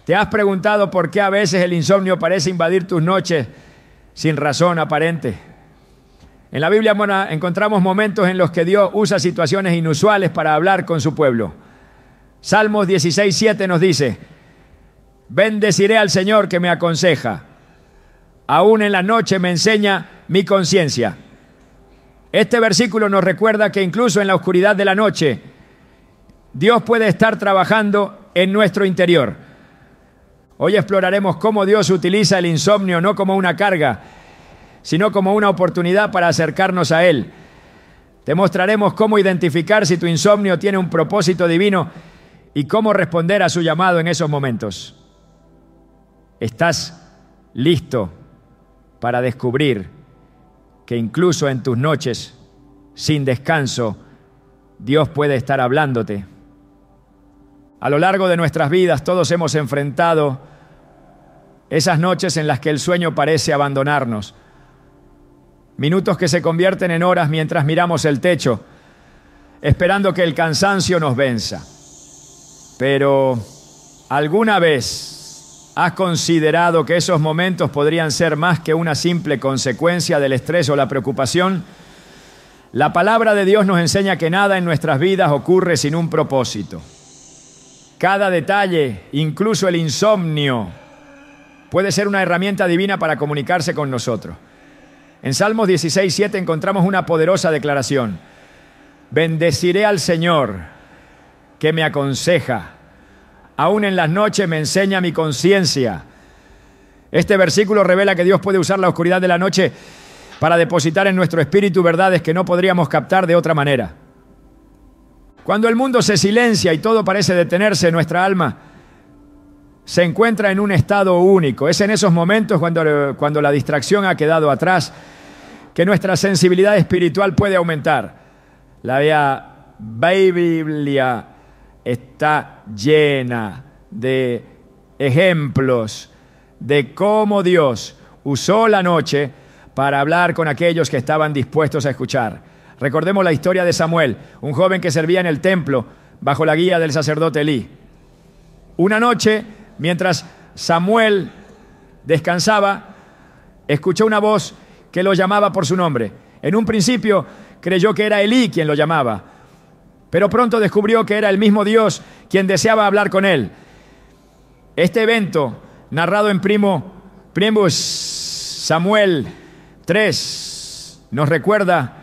¿Te has preguntado por qué a veces el insomnio parece invadir tus noches sin razón aparente? En la Biblia encontramos momentos en los que Dios usa situaciones inusuales para hablar con su pueblo. Salmos 16:7 nos dice: bendeciré al Señor que me aconseja. Aún en la noche me enseña mi conciencia. Este versículo nos recuerda que incluso en la oscuridad de la noche, Dios puede estar trabajando en nuestro interior. Hoy exploraremos cómo Dios utiliza el insomnio no como una carga, sino como una oportunidad para acercarnos a Él. Te mostraremos cómo identificar si tu insomnio tiene un propósito divino y cómo responder a su llamado en esos momentos. ¿Estás listo para descubrir que incluso en tus noches sin descanso Dios puede estar hablándote? A lo largo de nuestras vidas todos hemos enfrentado esas noches en las que el sueño parece abandonarnos. Minutos que se convierten en horas mientras miramos el techo, esperando que el cansancio nos venza. Pero, ¿alguna vez has considerado que esos momentos podrían ser más que una simple consecuencia del estrés o la preocupación? La palabra de Dios nos enseña que nada en nuestras vidas ocurre sin un propósito. Cada detalle, incluso el insomnio, puede ser una herramienta divina para comunicarse con nosotros. En Salmos 16:7 encontramos una poderosa declaración: bendeciré al Señor que me aconseja. Aún en las noches me enseña mi conciencia. Este versículo revela que Dios puede usar la oscuridad de la noche para depositar en nuestro espíritu verdades que no podríamos captar de otra manera. Cuando el mundo se silencia y todo parece detenerse, nuestra alma se encuentra en un estado único. Es en esos momentos cuando la distracción ha quedado atrás que nuestra sensibilidad espiritual puede aumentar. La Biblia está llena de ejemplos de cómo Dios usó la noche para hablar con aquellos que estaban dispuestos a escuchar. Recordemos la historia de Samuel, un joven que servía en el templo bajo la guía del sacerdote Elí. Una noche, mientras Samuel descansaba, escuchó una voz que lo llamaba por su nombre. En un principio creyó que era Elí quien lo llamaba, pero pronto descubrió que era el mismo Dios quien deseaba hablar con él. Este evento, narrado en Primus Samuel 3, nos recuerda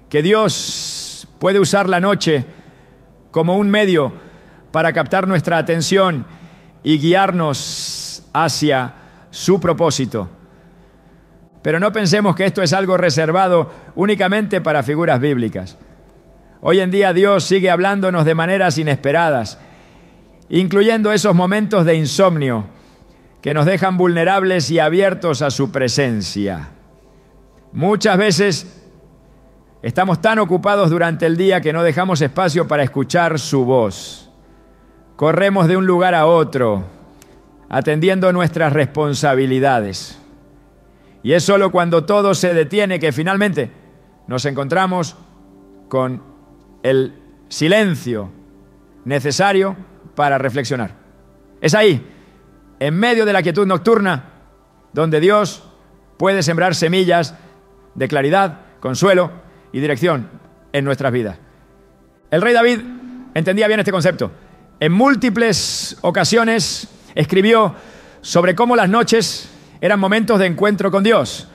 que Dios puede usar la noche como un medio para captar nuestra atención y guiarnos hacia su propósito. Pero no pensemos que esto es algo reservado únicamente para figuras bíblicas. Hoy en día Dios sigue hablándonos de maneras inesperadas, incluyendo esos momentos de insomnio que nos dejan vulnerables y abiertos a su presencia. Muchas veces estamos tan ocupados durante el día que no dejamos espacio para escuchar su voz. Corremos de un lugar a otro, atendiendo nuestras responsabilidades. Y es solo cuando todo se detiene que finalmente nos encontramos con el silencio necesario para reflexionar. Es ahí, en medio de la quietud nocturna, donde Dios puede sembrar semillas de claridad, consuelo y dirección en nuestras vidas. El rey David entendía bien este concepto. En múltiples ocasiones escribió sobre cómo las noches eran momentos de encuentro con Dios.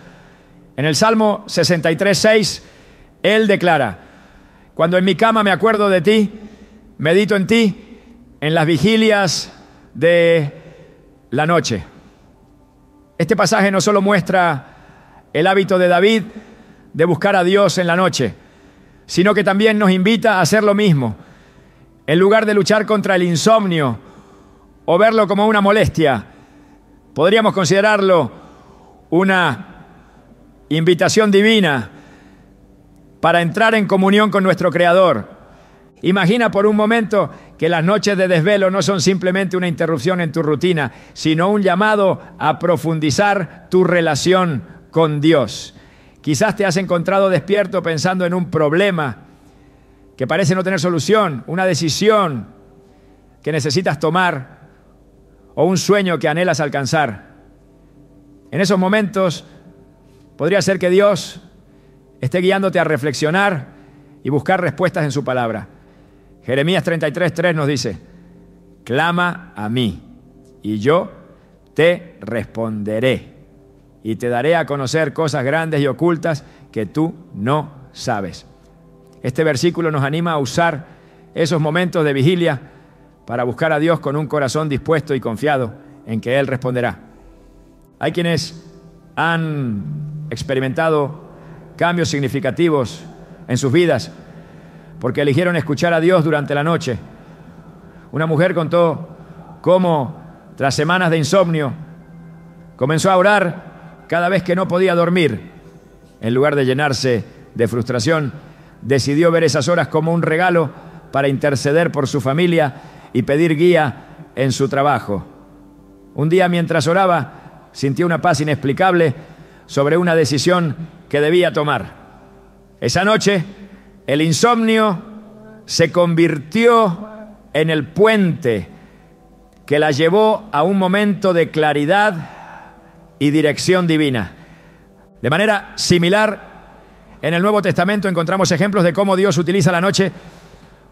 En el Salmo 63:6, él declara: cuando en mi cama me acuerdo de ti, medito en ti, en las vigilias de la noche. Este pasaje no solo muestra el hábito de David de buscar a Dios en la noche, sino que también nos invita a hacer lo mismo. En lugar de luchar contra el insomnio o verlo como una molestia, podríamos considerarlo una invitación divina para entrar en comunión con nuestro Creador. Imagina por un momento que las noches de desvelo no son simplemente una interrupción en tu rutina, sino un llamado a profundizar tu relación con Dios. Quizás te has encontrado despierto pensando en un problema que parece no tener solución, una decisión que necesitas tomar, o un sueño que anhelas alcanzar. En esos momentos podría ser que Dios esté guiándote a reflexionar y buscar respuestas en su palabra. Jeremías 33:3 nos dice: clama a mí y yo te responderé y te daré a conocer cosas grandes y ocultas que tú no sabes. Este versículo nos anima a usar esos momentos de vigilia para buscar a Dios con un corazón dispuesto y confiado en que Él responderá. Hay quienes han experimentado cambios significativos en sus vidas porque eligieron escuchar a Dios durante la noche. Una mujer contó cómo, tras semanas de insomnio, comenzó a orar cada vez que no podía dormir. En lugar de llenarse de frustración, decidió ver esas horas como un regalo para interceder por su familia y pedir guía en su trabajo. Un día, mientras oraba, sintió una paz inexplicable sobre una decisión que debía tomar. Esa noche, el insomnio se convirtió en el puente que la llevó a un momento de claridad y dirección divina. De manera similar, en el Nuevo Testamento encontramos ejemplos de cómo Dios utiliza la noche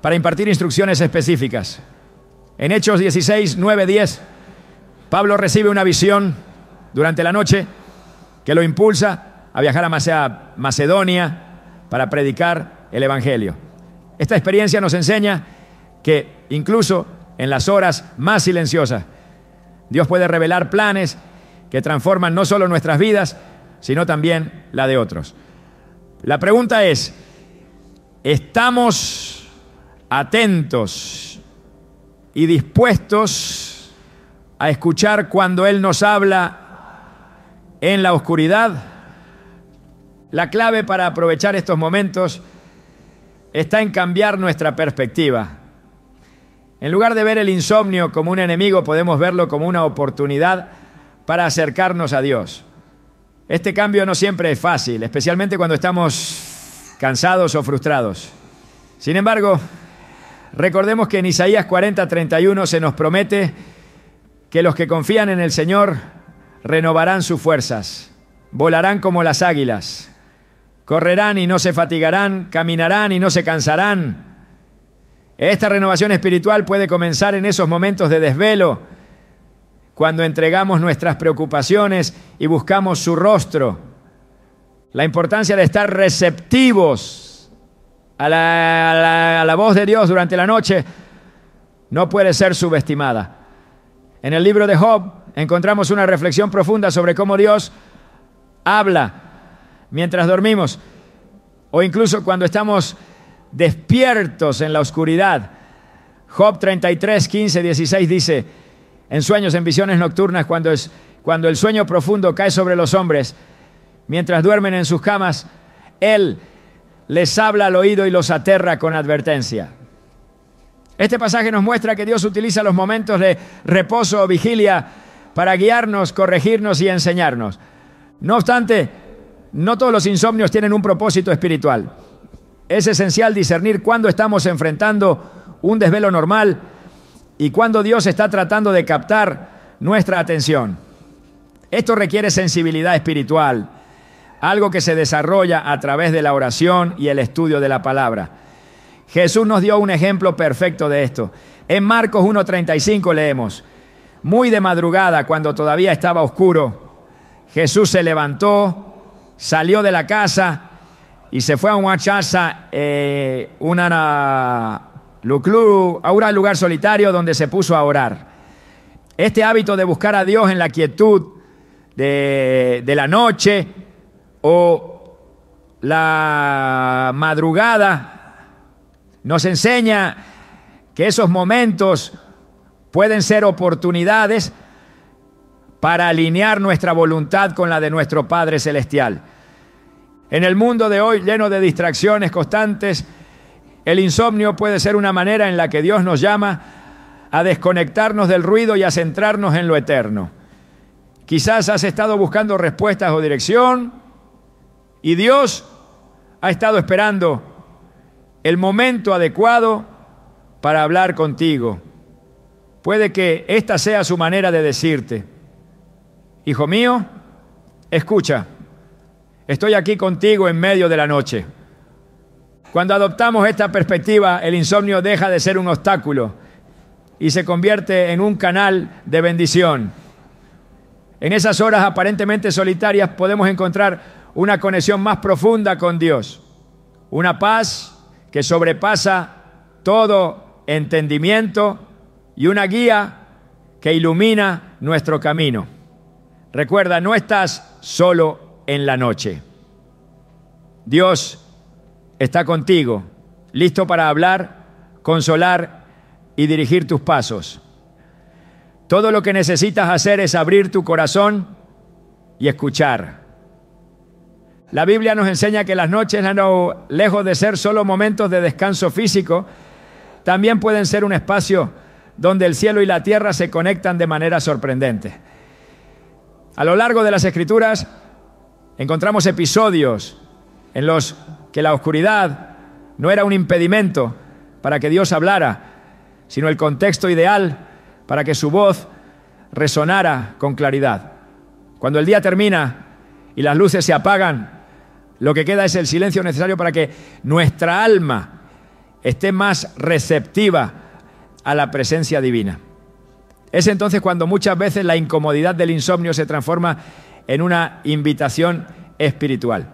para impartir instrucciones específicas. En Hechos 16, 9, 10, Pablo recibe una visión durante la noche que lo impulsa a viajar a Macedonia para predicar el Evangelio. Esta experiencia nos enseña que incluso en las horas más silenciosas, Dios puede revelar planes que transforman no solo nuestras vidas, sino también la de otros. La pregunta es: ¿estamos atentos y dispuestos a escuchar cuando Él nos habla en la oscuridad? La clave para aprovechar estos momentos está en cambiar nuestra perspectiva. En lugar de ver el insomnio como un enemigo, podemos verlo como una oportunidad para acercarnos a Dios. Este cambio no siempre es fácil, especialmente cuando estamos cansados o frustrados. Sin embargo, recordemos que en Isaías 40:31 se nos promete que los que confían en el Señor renovarán sus fuerzas, volarán como las águilas, correrán y no se fatigarán, caminarán y no se cansarán. Esta renovación espiritual puede comenzar en esos momentos de desvelo, cuando entregamos nuestras preocupaciones y buscamos su rostro. La importancia de estar receptivos a la voz de Dios durante la noche no puede ser subestimada. En el libro de Job encontramos una reflexión profunda sobre cómo Dios habla mientras dormimos o incluso cuando estamos despiertos en la oscuridad. Job 33, 15, 16 dice: en sueños, en visiones nocturnas, cuando el sueño profundo cae sobre los hombres, mientras duermen en sus camas, Él les habla al oído y los aterra con advertencia. Este pasaje nos muestra que Dios utiliza los momentos de reposo o vigilia para guiarnos, corregirnos y enseñarnos. No obstante, no todos los insomnios tienen un propósito espiritual. Es esencial discernir cuándo estamos enfrentando un desvelo normal y cuando Dios está tratando de captar nuestra atención. Esto requiere sensibilidad espiritual, algo que se desarrolla a través de la oración y el estudio de la palabra. Jesús nos dio un ejemplo perfecto de esto. En Marcos 1:35 leemos: muy de madrugada, cuando todavía estaba oscuro, Jesús se levantó, salió de la casa y se fue a una casa, a un lugar solitario donde se puso a orar. Este hábito de buscar a Dios en la quietud de la noche o la madrugada nos enseña que esos momentos pueden ser oportunidades para alinear nuestra voluntad con la de nuestro Padre Celestial. En el mundo de hoy, lleno de distracciones constantes, el insomnio puede ser una manera en la que Dios nos llama a desconectarnos del ruido y a centrarnos en lo eterno. Quizás has estado buscando respuestas o dirección y Dios ha estado esperando el momento adecuado para hablar contigo. puede que esta sea su manera de decirte: hijo mío, escucha, estoy aquí contigo en medio de la noche. Cuando adoptamos esta perspectiva, el insomnio deja de ser un obstáculo y se convierte en un canal de bendición. En esas horas aparentemente solitarias podemos encontrar una conexión más profunda con Dios, una paz que sobrepasa todo entendimiento y una guía que ilumina nuestro camino. Recuerda, no estás solo en la noche. Dios está contigo, listo para hablar, consolar y dirigir tus pasos. Todo lo que necesitas hacer es abrir tu corazón y escuchar. La Biblia nos enseña que las noches, lejos de ser solo momentos de descanso físico, también pueden ser un espacio donde el cielo y la tierra se conectan de manera sorprendente. A lo largo de las Escrituras encontramos episodios en los que la oscuridad no era un impedimento para que Dios hablara, sino el contexto ideal para que su voz resonara con claridad. Cuando el día termina y las luces se apagan, lo que queda es el silencio necesario para que nuestra alma esté más receptiva a la presencia divina. Es entonces cuando muchas veces la incomodidad del insomnio se transforma en una invitación espiritual.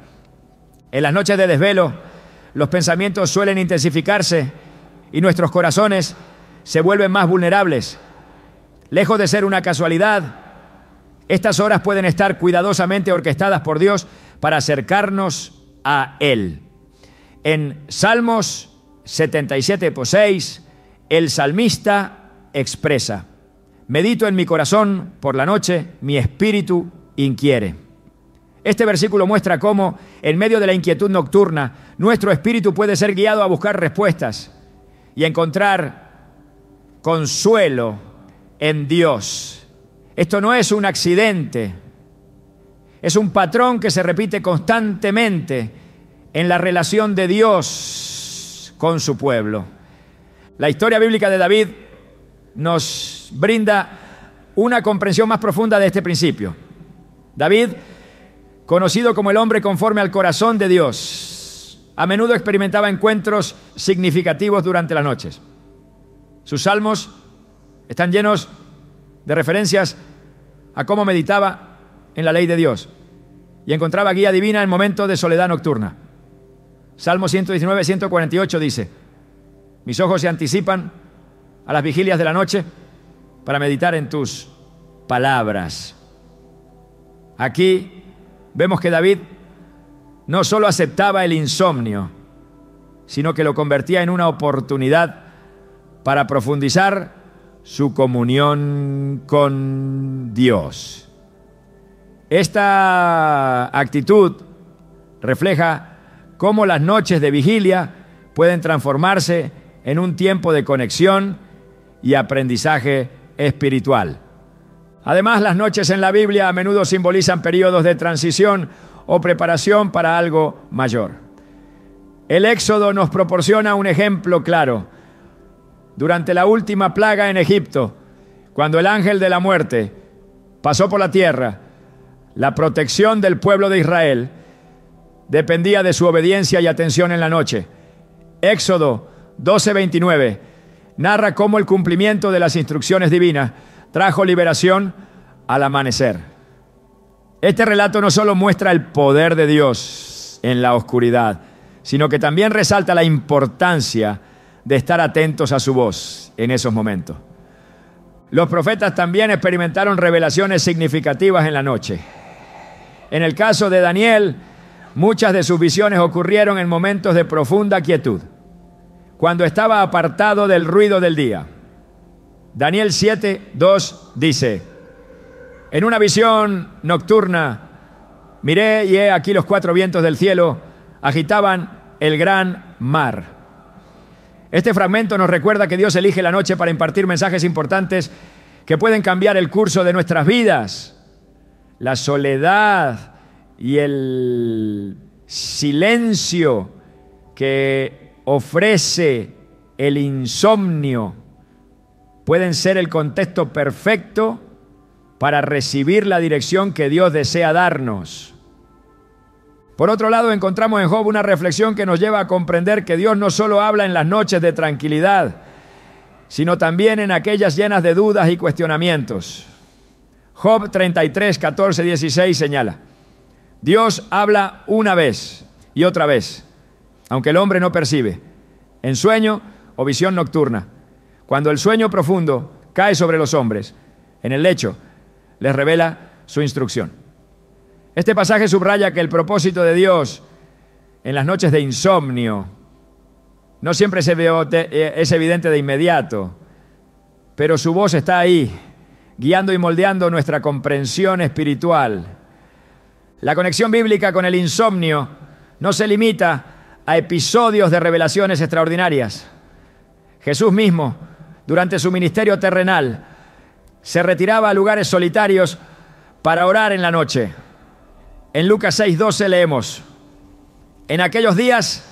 En las noches de desvelo, los pensamientos suelen intensificarse y nuestros corazones se vuelven más vulnerables. Lejos de ser una casualidad, estas horas pueden estar cuidadosamente orquestadas por Dios para acercarnos a Él. En Salmos 77:6, el salmista expresa: medito en mi corazón por la noche, mi espíritu inquiere. Este versículo muestra cómo, en medio de la inquietud nocturna, nuestro espíritu puede ser guiado a buscar respuestas y a encontrar consuelo en Dios. Esto no es un accidente, es un patrón que se repite constantemente en la relación de Dios con su pueblo. La historia bíblica de David nos brinda una comprensión más profunda de este principio. David, conocido como el hombre conforme al corazón de Dios, a menudo experimentaba encuentros significativos durante las noches. Sus salmos están llenos de referencias a cómo meditaba en la ley de Dios y encontraba guía divina en momentos de soledad nocturna. Salmo 119, 148 dice: mis ojos se anticipan a las vigilias de la noche para meditar en tus palabras. Aquí vemos que David no solo aceptaba el insomnio, sino que lo convertía en una oportunidad para profundizar su comunión con Dios. Esta actitud refleja cómo las noches de vigilia pueden transformarse en un tiempo de conexión y aprendizaje espiritual. Además, las noches en la Biblia a menudo simbolizan periodos de transición o preparación para algo mayor. El Éxodo nos proporciona un ejemplo claro. Durante la última plaga en Egipto, cuando el ángel de la muerte pasó por la tierra, la protección del pueblo de Israel dependía de su obediencia y atención en la noche. Éxodo 12:29 narra cómo el cumplimiento de las instrucciones divinas trajo liberación al amanecer. Este relato no solo muestra el poder de Dios en la oscuridad, sino que también resalta la importancia de estar atentos a su voz en esos momentos. Los profetas también experimentaron revelaciones significativas en la noche. En el caso de Daniel, muchas de sus visiones ocurrieron en momentos de profunda quietud, cuando estaba apartado del ruido del día. Daniel 7:2 dice: en una visión nocturna miré y he aquí los cuatro vientos del cielo agitaban el gran mar. Este fragmento nos recuerda que Dios elige la noche para impartir mensajes importantes que pueden cambiar el curso de nuestras vidas. La soledad y el silencio que ofrece el insomnio pueden ser el contexto perfecto para recibir la dirección que Dios desea darnos. Por otro lado, encontramos en Job una reflexión que nos lleva a comprender que Dios no solo habla en las noches de tranquilidad, sino también en aquellas llenas de dudas y cuestionamientos. Job 33, 14, 16 señala: Dios habla una vez y otra vez, aunque el hombre no percibe, en sueño o visión nocturna. Cuando el sueño profundo cae sobre los hombres, en el lecho les revela su instrucción. Este pasaje subraya que el propósito de Dios en las noches de insomnio no siempre es evidente de inmediato, pero su voz está ahí, guiando y moldeando nuestra comprensión espiritual. La conexión bíblica con el insomnio no se limita a episodios de revelaciones extraordinarias. Jesús mismo, durante su ministerio terrenal, se retiraba a lugares solitarios para orar en la noche. En Lucas 6:12 leemos: en aquellos días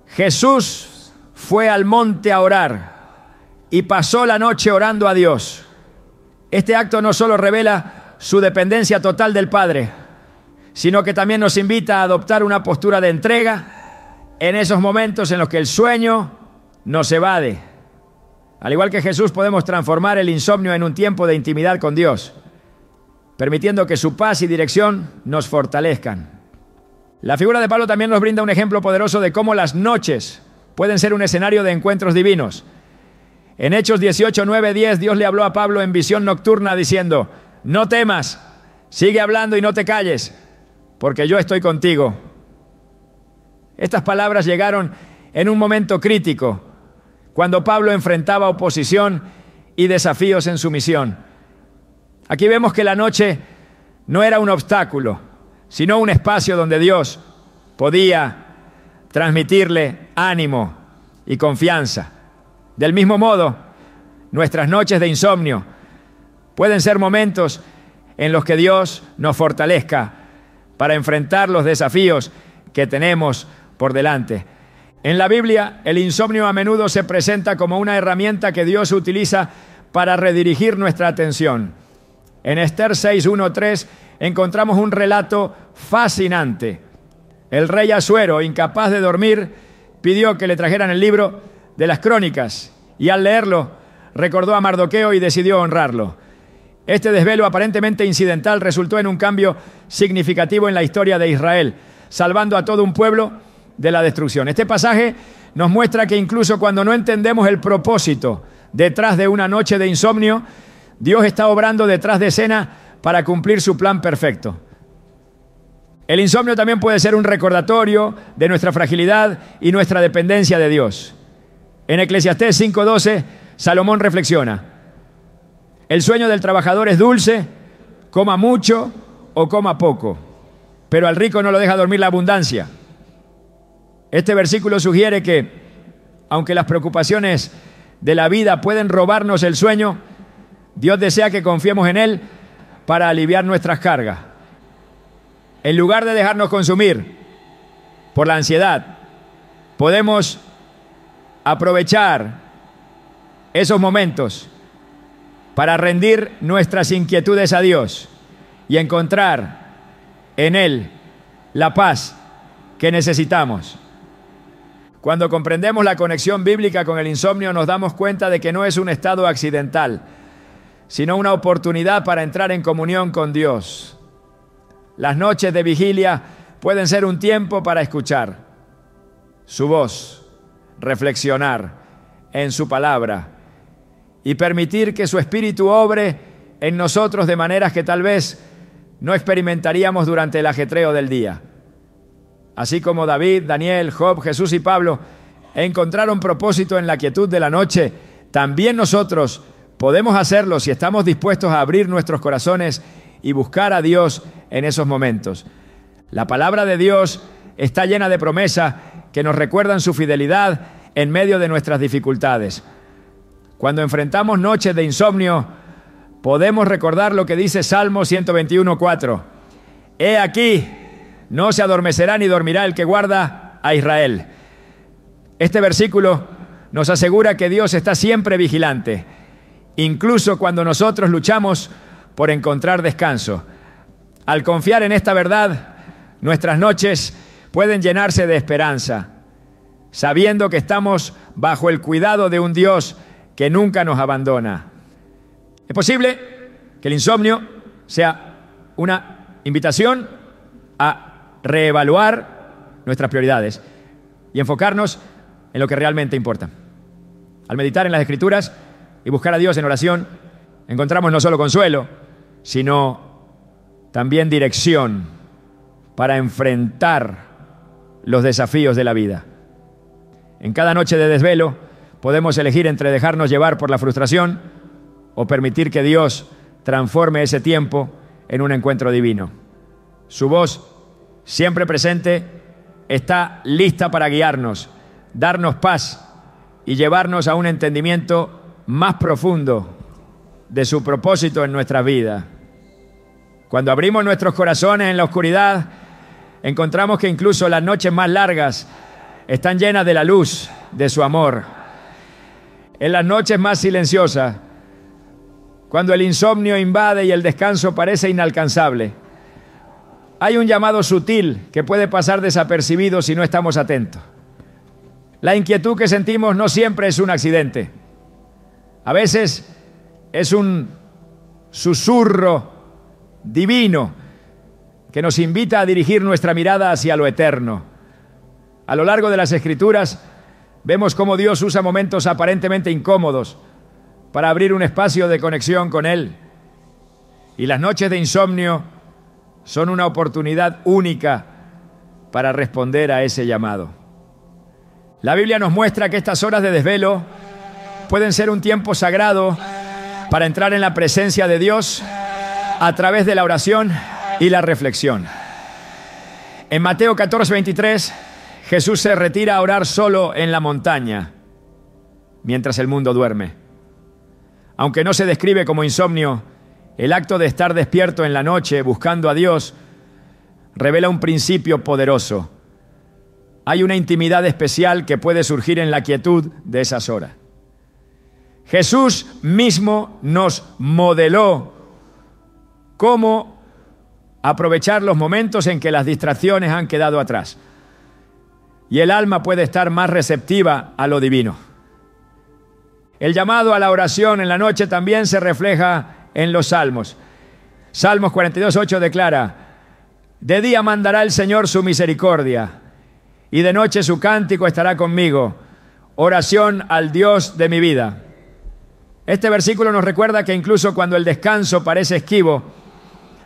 Jesús fue al monte a orar y pasó la noche orando a Dios. Este acto no solo revela su dependencia total del Padre, sino que también nos invita a adoptar una postura de entrega en esos momentos en los que el sueño nos evade. Al igual que Jesús, podemos transformar el insomnio en un tiempo de intimidad con Dios, permitiendo que su paz y dirección nos fortalezcan. La figura de Pablo también nos brinda un ejemplo poderoso de cómo las noches pueden ser un escenario de encuentros divinos. En Hechos 18, 9, 10, Dios le habló a Pablo en visión nocturna diciendo: no temas, sigue hablando y no te calles, porque yo estoy contigo. Estas palabras llegaron en un momento crítico, cuando Pablo enfrentaba oposición y desafíos en su misión. Aquí vemos que la noche no era un obstáculo, sino un espacio donde Dios podía transmitirle ánimo y confianza. Del mismo modo, nuestras noches de insomnio pueden ser momentos en los que Dios nos fortalezca para enfrentar los desafíos que tenemos por delante. En la Biblia, el insomnio a menudo se presenta como una herramienta que Dios utiliza para redirigir nuestra atención. En Esther 6, 1, 3 encontramos un relato fascinante. El rey Asuero, incapaz de dormir, pidió que le trajeran el libro de las crónicas y al leerlo recordó a Mardoqueo y decidió honrarlo. Este desvelo aparentemente incidental resultó en un cambio significativo en la historia de Israel, salvando a todo un pueblo de la destrucción. Este pasaje nos muestra que incluso cuando no entendemos el propósito detrás de una noche de insomnio, Dios está obrando detrás de escena para cumplir su plan perfecto. El insomnio también puede ser un recordatorio de nuestra fragilidad y nuestra dependencia de Dios. En Eclesiastés 5:12, Salomón reflexiona: el sueño del trabajador es dulce, coma mucho o coma poco, pero al rico no lo deja dormir la abundancia. Este versículo sugiere que, aunque las preocupaciones de la vida pueden robarnos el sueño, Dios desea que confiemos en Él para aliviar nuestras cargas. En lugar de dejarnos consumir por la ansiedad, podemos aprovechar esos momentos para rendir nuestras inquietudes a Dios y encontrar en Él la paz que necesitamos. Cuando comprendemos la conexión bíblica con el insomnio, nos damos cuenta de que no es un estado accidental, sino una oportunidad para entrar en comunión con Dios. Las noches de vigilia pueden ser un tiempo para escuchar su voz, reflexionar en su palabra y permitir que su espíritu obre en nosotros de maneras que tal vez no experimentaríamos durante el ajetreo del día. Así como David, Daniel, Job, Jesús y Pablo encontraron propósito en la quietud de la noche, también nosotros podemos hacerlo si estamos dispuestos a abrir nuestros corazones y buscar a Dios en esos momentos. La palabra de Dios está llena de promesas que nos recuerdan su fidelidad en medio de nuestras dificultades. Cuando enfrentamos noches de insomnio, podemos recordar lo que dice Salmo 121:4. He aquí, no se adormecerá ni dormirá el que guarda a Israel. Este versículo nos asegura que Dios está siempre vigilante incluso cuando nosotros luchamos por encontrar descanso. Al confiar en esta verdad, nuestras noches pueden llenarse de esperanza, sabiendo que estamos bajo el cuidado de un Dios que nunca nos abandona. Es posible que el insomnio sea una invitación a reevaluar nuestras prioridades y enfocarnos en lo que realmente importa. Al meditar en las Escrituras y buscar a Dios en oración, encontramos no solo consuelo, sino también dirección para enfrentar los desafíos de la vida. En cada noche de desvelo podemos elegir entre dejarnos llevar por la frustración o permitir que Dios transforme ese tiempo en un encuentro divino. Su voz, siempre presente, está lista para guiarnos, darnos paz y llevarnos a un entendimiento más profundo de su propósito en nuestra vida. Cuando abrimos nuestros corazones en la oscuridad, encontramos que incluso las noches más largas están llenas de la luz de su amor. En las noches más silenciosas, cuando el insomnio invade y el descanso parece inalcanzable, hay un llamado sutil que puede pasar desapercibido si no estamos atentos. La inquietud que sentimos no siempre es un accidente. A veces es un susurro divino que nos invita a dirigir nuestra mirada hacia lo eterno. A lo largo de las Escrituras vemos cómo Dios usa momentos aparentemente incómodos para abrir un espacio de conexión con Él. Y las noches de insomnio son una oportunidad única para responder a ese llamado. La Biblia nos muestra que estas horas de desvelo pueden ser un tiempo sagrado para entrar en la presencia de Dios a través de la oración y la reflexión. En Mateo 14:23, Jesús se retira a orar solo en la montaña, mientras el mundo duerme. Aunque no se describe como insomnio, el acto de estar despierto en la noche buscando a Dios revela un principio poderoso. Hay una intimidad especial que puede surgir en la quietud de esas horas. Jesús mismo nos modeló cómo aprovechar los momentos en que las distracciones han quedado atrás y el alma puede estar más receptiva a lo divino. El llamado a la oración en la noche también se refleja en los salmos. Salmos 42:8 declara: de día mandará el Señor su misericordia y de noche su cántico estará conmigo, oración al Dios de mi vida. Este versículo nos recuerda que incluso cuando el descanso parece esquivo,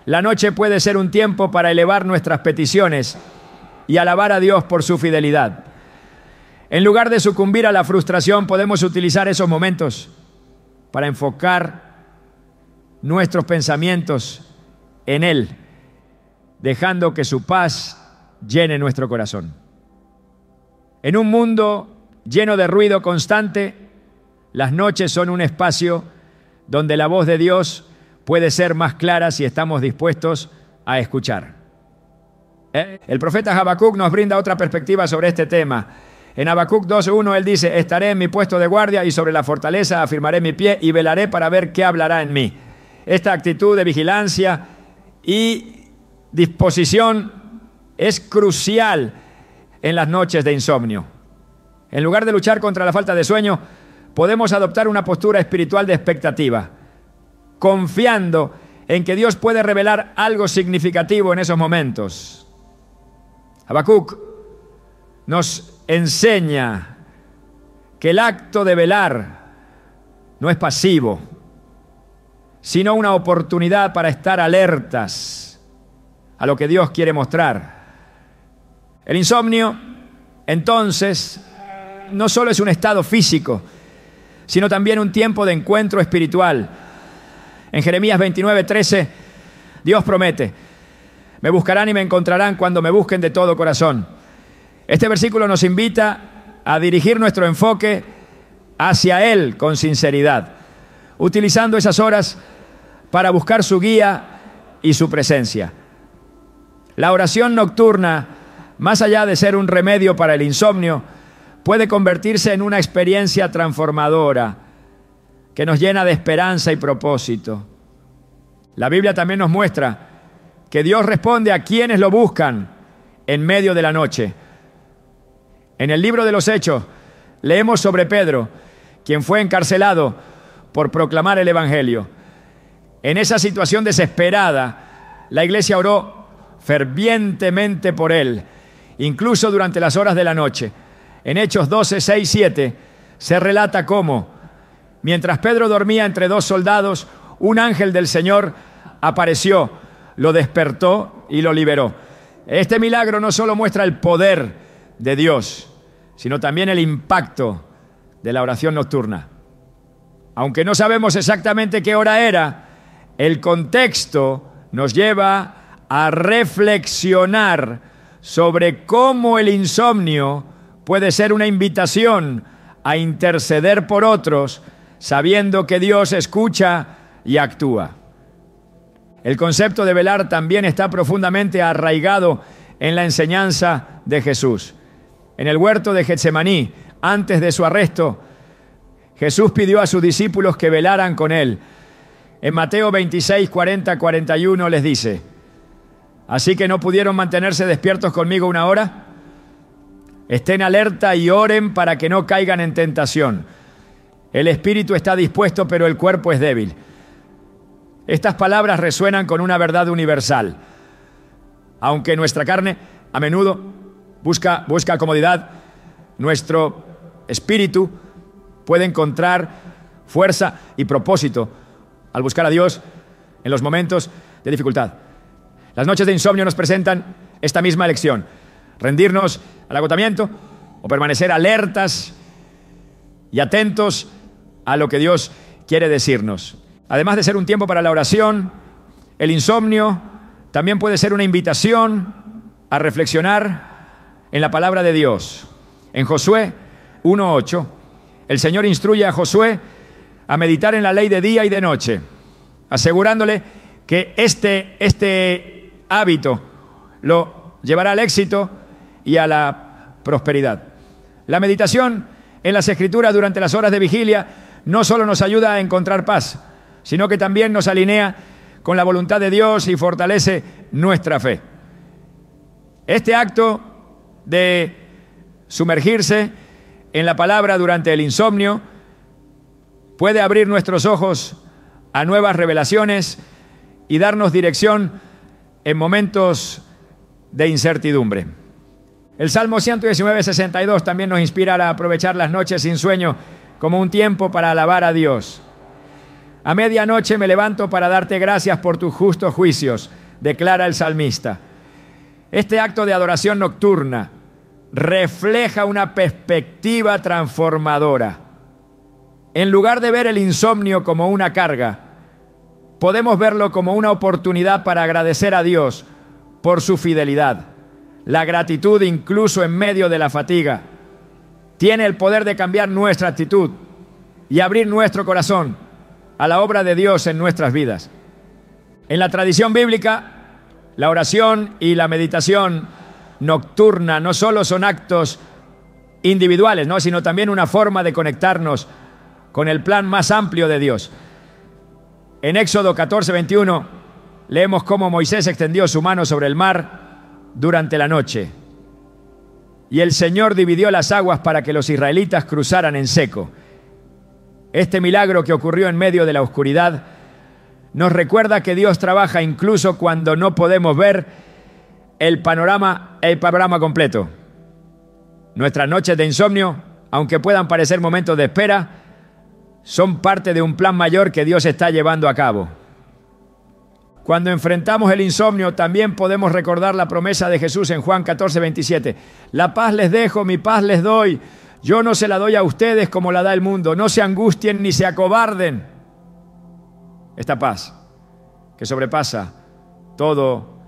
la noche puede ser un tiempo para elevar nuestras peticiones y alabar a Dios por su fidelidad. En lugar de sucumbir a la frustración, podemos utilizar esos momentos para enfocar nuestros pensamientos en Él, dejando que su paz llene nuestro corazón. En un mundo lleno de ruido constante, las noches son un espacio donde la voz de Dios puede ser más clara si estamos dispuestos a escuchar. El profeta Habacuc nos brinda otra perspectiva sobre este tema. En Habacuc 2:1 él dice: estaré en mi puesto de guardia y sobre la fortaleza afirmaré mi pie y velaré para ver qué hablará en mí. Esta actitud de vigilancia y disposición es crucial en las noches de insomnio. En lugar de luchar contra la falta de sueño, podemos adoptar una postura espiritual de expectativa, confiando en que Dios puede revelar algo significativo en esos momentos. Habacuc nos enseña que el acto de velar no es pasivo, sino una oportunidad para estar alertas a lo que Dios quiere mostrar. El insomnio, entonces, no solo es un estado físico, sino también un tiempo de encuentro espiritual. En Jeremías 29:13, Dios promete: me buscarán y me encontrarán cuando me busquen de todo corazón. Este versículo nos invita a dirigir nuestro enfoque hacia Él con sinceridad, utilizando esas horas para buscar su guía y su presencia. La oración nocturna, más allá de ser un remedio para el insomnio, puede convertirse en una experiencia transformadora que nos llena de esperanza y propósito. La Biblia también nos muestra que Dios responde a quienes lo buscan en medio de la noche. En el libro de los Hechos leemos sobre Pedro, quien fue encarcelado por proclamar el Evangelio. En esa situación desesperada, la iglesia oró fervientemente por él, incluso durante las horas de la noche. En Hechos 12, 6, 7 se relata cómo, mientras Pedro dormía entre dos soldados, un ángel del Señor apareció, lo despertó y lo liberó. Este milagro no solo muestra el poder de Dios, sino también el impacto de la oración nocturna. Aunque no sabemos exactamente qué hora era, el contexto nos lleva a reflexionar sobre cómo el insomnio puede ser una invitación a interceder por otros, sabiendo que Dios escucha y actúa. El concepto de velar también está profundamente arraigado en la enseñanza de Jesús. En el huerto de Getsemaní, antes de su arresto, Jesús pidió a sus discípulos que velaran con él. En Mateo 26, 40, 41 les dice: ¿así que no pudieron mantenerse despiertos conmigo una hora? Estén alerta y oren para que no caigan en tentación. El espíritu está dispuesto, pero el cuerpo es débil. Estas palabras resuenan con una verdad universal. Aunque nuestra carne a menudo busca comodidad, nuestro espíritu puede encontrar fuerza y propósito al buscar a Dios en los momentos de dificultad. Las noches de insomnio nos presentan esta misma lección: rendirnos al agotamiento o permanecer alertas y atentos a lo que Dios quiere decirnos. Además de ser un tiempo para la oración, el insomnio también puede ser una invitación a reflexionar en la palabra de Dios. En Josué 1:8, el Señor instruye a Josué a meditar en la ley de día y de noche, asegurándole que este hábito lo llevará al éxito y a la prosperidad. La meditación en las Escrituras durante las horas de vigilia no solo nos ayuda a encontrar paz, sino que también nos alinea con la voluntad de Dios y fortalece nuestra fe. Este acto de sumergirse en la palabra durante el insomnio puede abrir nuestros ojos a nuevas revelaciones y darnos dirección en momentos de incertidumbre. El Salmo 119, 62 también nos inspira a aprovechar las noches sin sueño como un tiempo para alabar a Dios. A medianoche me levanto para darte gracias por tus justos juicios, declara el salmista. Este acto de adoración nocturna refleja una perspectiva transformadora. En lugar de ver el insomnio como una carga, podemos verlo como una oportunidad para agradecer a Dios por su fidelidad. La gratitud, incluso en medio de la fatiga, tiene el poder de cambiar nuestra actitud y abrir nuestro corazón a la obra de Dios en nuestras vidas. En la tradición bíblica, la oración y la meditación nocturna no solo son actos individuales, sino también una forma de conectarnos con el plan más amplio de Dios. En Éxodo 14, 21, leemos cómo Moisés extendió su mano sobre el mar durante la noche, y el Señor dividió las aguas para que los israelitas cruzaran en seco. Este milagro que ocurrió en medio de la oscuridad nos recuerda que Dios trabaja incluso cuando no podemos ver el panorama completo. Nuestras noches de insomnio, aunque puedan parecer momentos de espera, son parte de un plan mayor que Dios está llevando a cabo. Cuando enfrentamos el insomnio, también podemos recordar la promesa de Jesús en Juan 14, 27. La paz les dejo, mi paz les doy. Yo no se la doy a ustedes como la da el mundo. No se angustien ni se acobarden. Esta paz que sobrepasa todo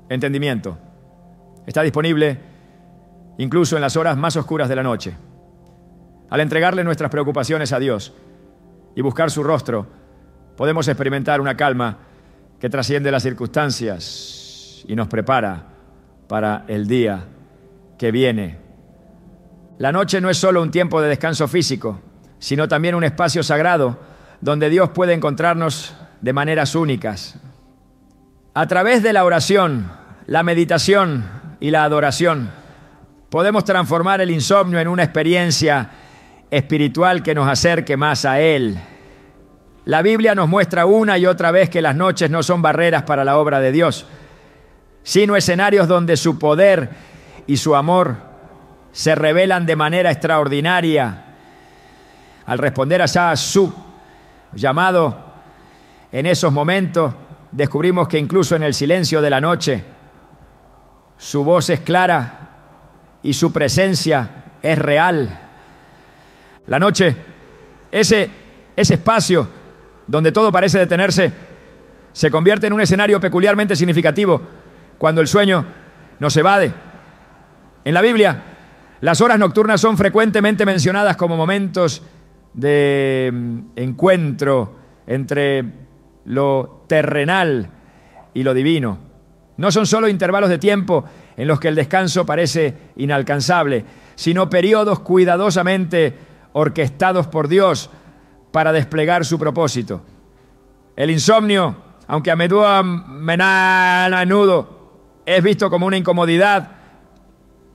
entendimiento está disponible incluso en las horas más oscuras de la noche. Al entregarle nuestras preocupaciones a Dios y buscar su rostro, podemos experimentar una calma que trasciende las circunstancias y nos prepara para el día que viene. La noche no es solo un tiempo de descanso físico, sino también un espacio sagrado donde Dios puede encontrarnos de maneras únicas. A través de la oración, la meditación y la adoración, podemos transformar el insomnio en una experiencia espiritual que nos acerque más a Él. La Biblia nos muestra una y otra vez que las noches no son barreras para la obra de Dios, sino escenarios donde su poder y su amor se revelan de manera extraordinaria. Al responder a su llamado, en esos momentos descubrimos que incluso en el silencio de la noche, su voz es clara y su presencia es real. La noche, ese espacio donde todo parece detenerse, se convierte en un escenario peculiarmente significativo cuando el sueño nos evade. En la Biblia, las horas nocturnas son frecuentemente mencionadas como momentos de encuentro entre lo terrenal y lo divino. No son solo intervalos de tiempo en los que el descanso parece inalcanzable, sino periodos cuidadosamente orquestados por Dios para desplegar su propósito. El insomnio, aunque a menudo es visto como una incomodidad,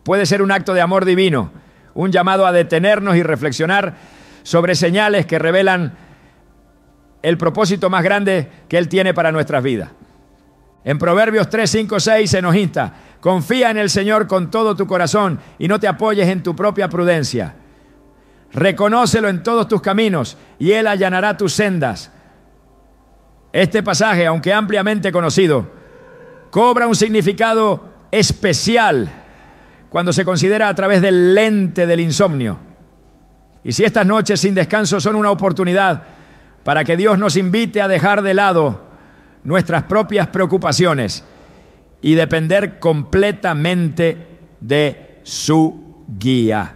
puede ser un acto de amor divino, un llamado a detenernos y reflexionar sobre señales que revelan el propósito más grande que Él tiene para nuestras vidas. En Proverbios 3, 5, 6 se nos insta: confía en el Señor con todo tu corazón y no te apoyes en tu propia prudencia. Reconócelo en todos tus caminos y Él allanará tus sendas. Este pasaje, aunque ampliamente conocido, cobra un significado especial cuando se considera a través del lente del insomnio. Y si estas noches sin descanso son una oportunidad para que Dios nos invite a dejar de lado nuestras propias preocupaciones y depender completamente de su guía.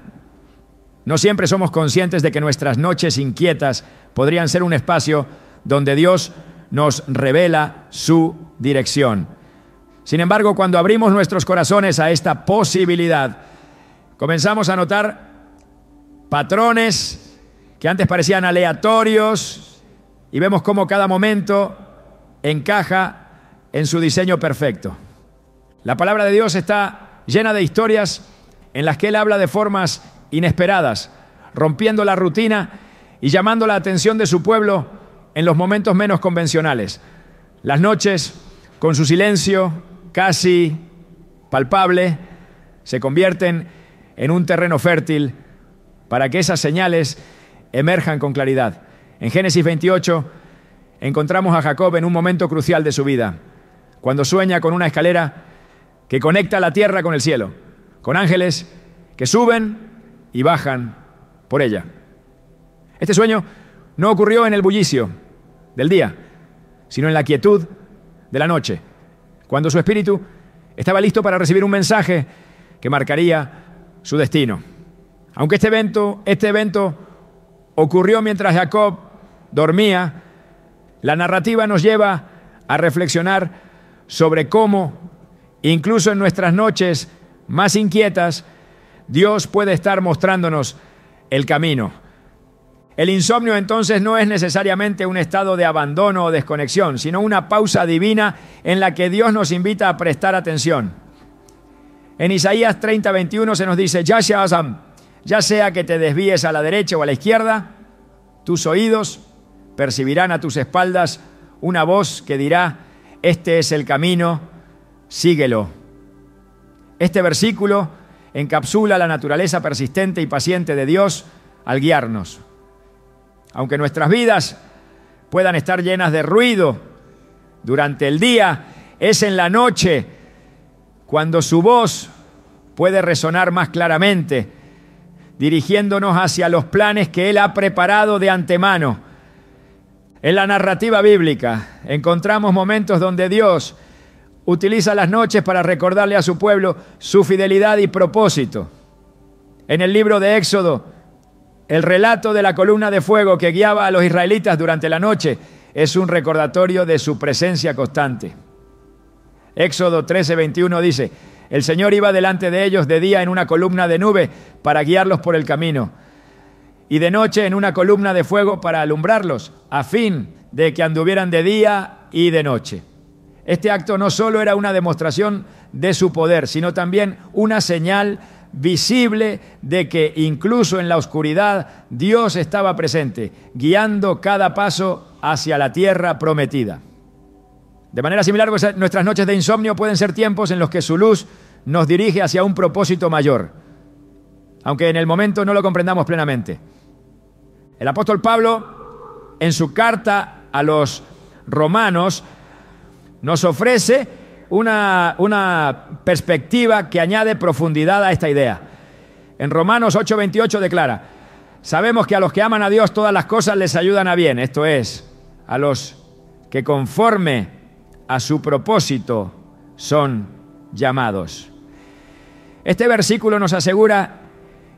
No siempre somos conscientes de que nuestras noches inquietas podrían ser un espacio donde Dios nos revela su dirección. Sin embargo, cuando abrimos nuestros corazones a esta posibilidad, comenzamos a notar patrones que antes parecían aleatorios y vemos cómo cada momento encaja en su diseño perfecto. La palabra de Dios está llena de historias en las que Él habla de formas inesperadas, rompiendo la rutina y llamando la atención de su pueblo en los momentos menos convencionales. Las noches, con su silencio casi palpable, se convierten en un terreno fértil para que esas señales emerjan con claridad. En Génesis 28 encontramos a Jacob en un momento crucial de su vida, cuando sueña con una escalera que conecta la tierra con el cielo, con ángeles que suben y bajan por ella. Este sueño no ocurrió en el bullicio del día, sino en la quietud de la noche, cuando su espíritu estaba listo para recibir un mensaje que marcaría su destino. Aunque este evento ocurrió mientras Jacob dormía, la narrativa nos lleva a reflexionar sobre cómo, incluso en nuestras noches más inquietas, Dios puede estar mostrándonos el camino. El insomnio entonces no es necesariamente un estado de abandono o desconexión, sino una pausa divina en la que Dios nos invita a prestar atención. En Isaías 30, 21 se nos dice: ya sea que te desvíes a la derecha o a la izquierda, tus oídos percibirán a tus espaldas una voz que dirá: este es el camino, síguelo. Este versículo encapsula la naturaleza persistente y paciente de Dios al guiarnos. Aunque nuestras vidas puedan estar llenas de ruido durante el día, es en la noche cuando su voz puede resonar más claramente, dirigiéndonos hacia los planes que Él ha preparado de antemano. En la narrativa bíblica encontramos momentos donde Dios utiliza las noches para recordarle a su pueblo su fidelidad y propósito. En el libro de Éxodo, el relato de la columna de fuego que guiaba a los israelitas durante la noche es un recordatorio de su presencia constante. Éxodo 13:21 dice: el Señor iba delante de ellos de día en una columna de nube para guiarlos por el camino, y de noche en una columna de fuego para alumbrarlos, a fin de que anduvieran de día y de noche. Este acto no solo era una demostración de su poder, sino también una señal visible de que incluso en la oscuridad Dios estaba presente, guiando cada paso hacia la tierra prometida. De manera similar, nuestras noches de insomnio pueden ser tiempos en los que su luz nos dirige hacia un propósito mayor, aunque en el momento no lo comprendamos plenamente. El apóstol Pablo, en su carta a los romanos, nos ofrece una perspectiva que añade profundidad a esta idea. En Romanos 8:28 declara: sabemos que a los que aman a Dios todas las cosas les ayudan a bien, esto es, a los que conforme a su propósito son llamados. Este versículo nos asegura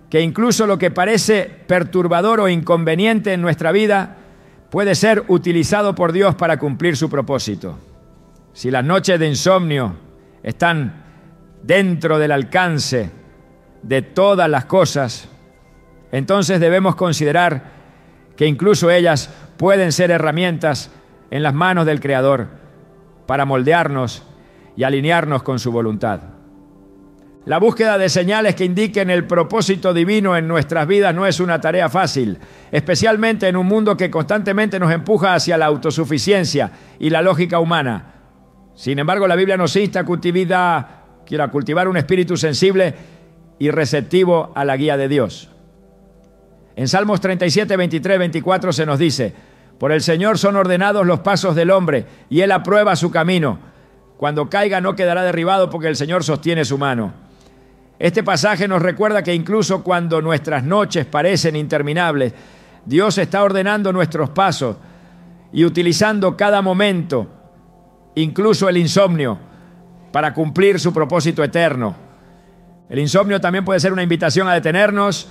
que incluso lo que parece perturbador o inconveniente en nuestra vida puede ser utilizado por Dios para cumplir su propósito. Si las noches de insomnio están dentro del alcance de todas las cosas, entonces debemos considerar que incluso ellas pueden ser herramientas en las manos del Creador para moldearnos y alinearnos con su voluntad. La búsqueda de señales que indiquen el propósito divino en nuestras vidas no es una tarea fácil, especialmente en un mundo que constantemente nos empuja hacia la autosuficiencia y la lógica humana. Sin embargo, la Biblia nos insta a cultivar un espíritu sensible y receptivo a la guía de Dios. En Salmos 37, 23, 24 se nos dice: por el Señor son ordenados los pasos del hombre, y Él aprueba su camino. Cuando caiga no quedará derribado, porque el Señor sostiene su mano. Este pasaje nos recuerda que incluso cuando nuestras noches parecen interminables, Dios está ordenando nuestros pasos y utilizando cada momento, incluso el insomnio, para cumplir su propósito eterno. El insomnio también puede ser una invitación a detenernos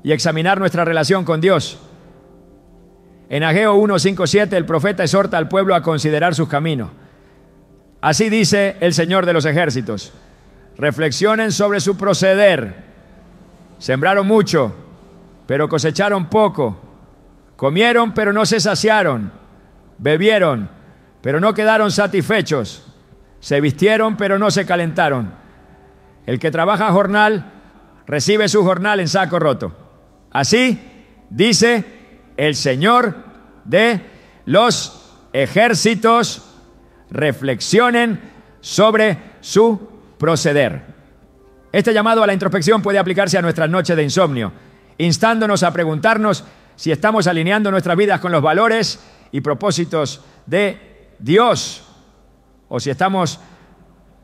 y examinar nuestra relación con Dios. En Ageo 1:5-7 el profeta exhorta al pueblo a considerar sus caminos. Así dice el Señor de los ejércitos: reflexionen sobre su proceder. Sembraron mucho, pero cosecharon poco. Comieron, pero no se saciaron. Bebieron, pero no quedaron satisfechos. Se vistieron, pero no se calentaron. El que trabaja jornal, recibe su jornal en saco roto. Así dice el Señor de los ejércitos: reflexionen sobre su proceder. Este llamado a la introspección puede aplicarse a nuestras noches de insomnio, instándonos a preguntarnos si estamos alineando nuestras vidas con los valores y propósitos de Dios, o si estamos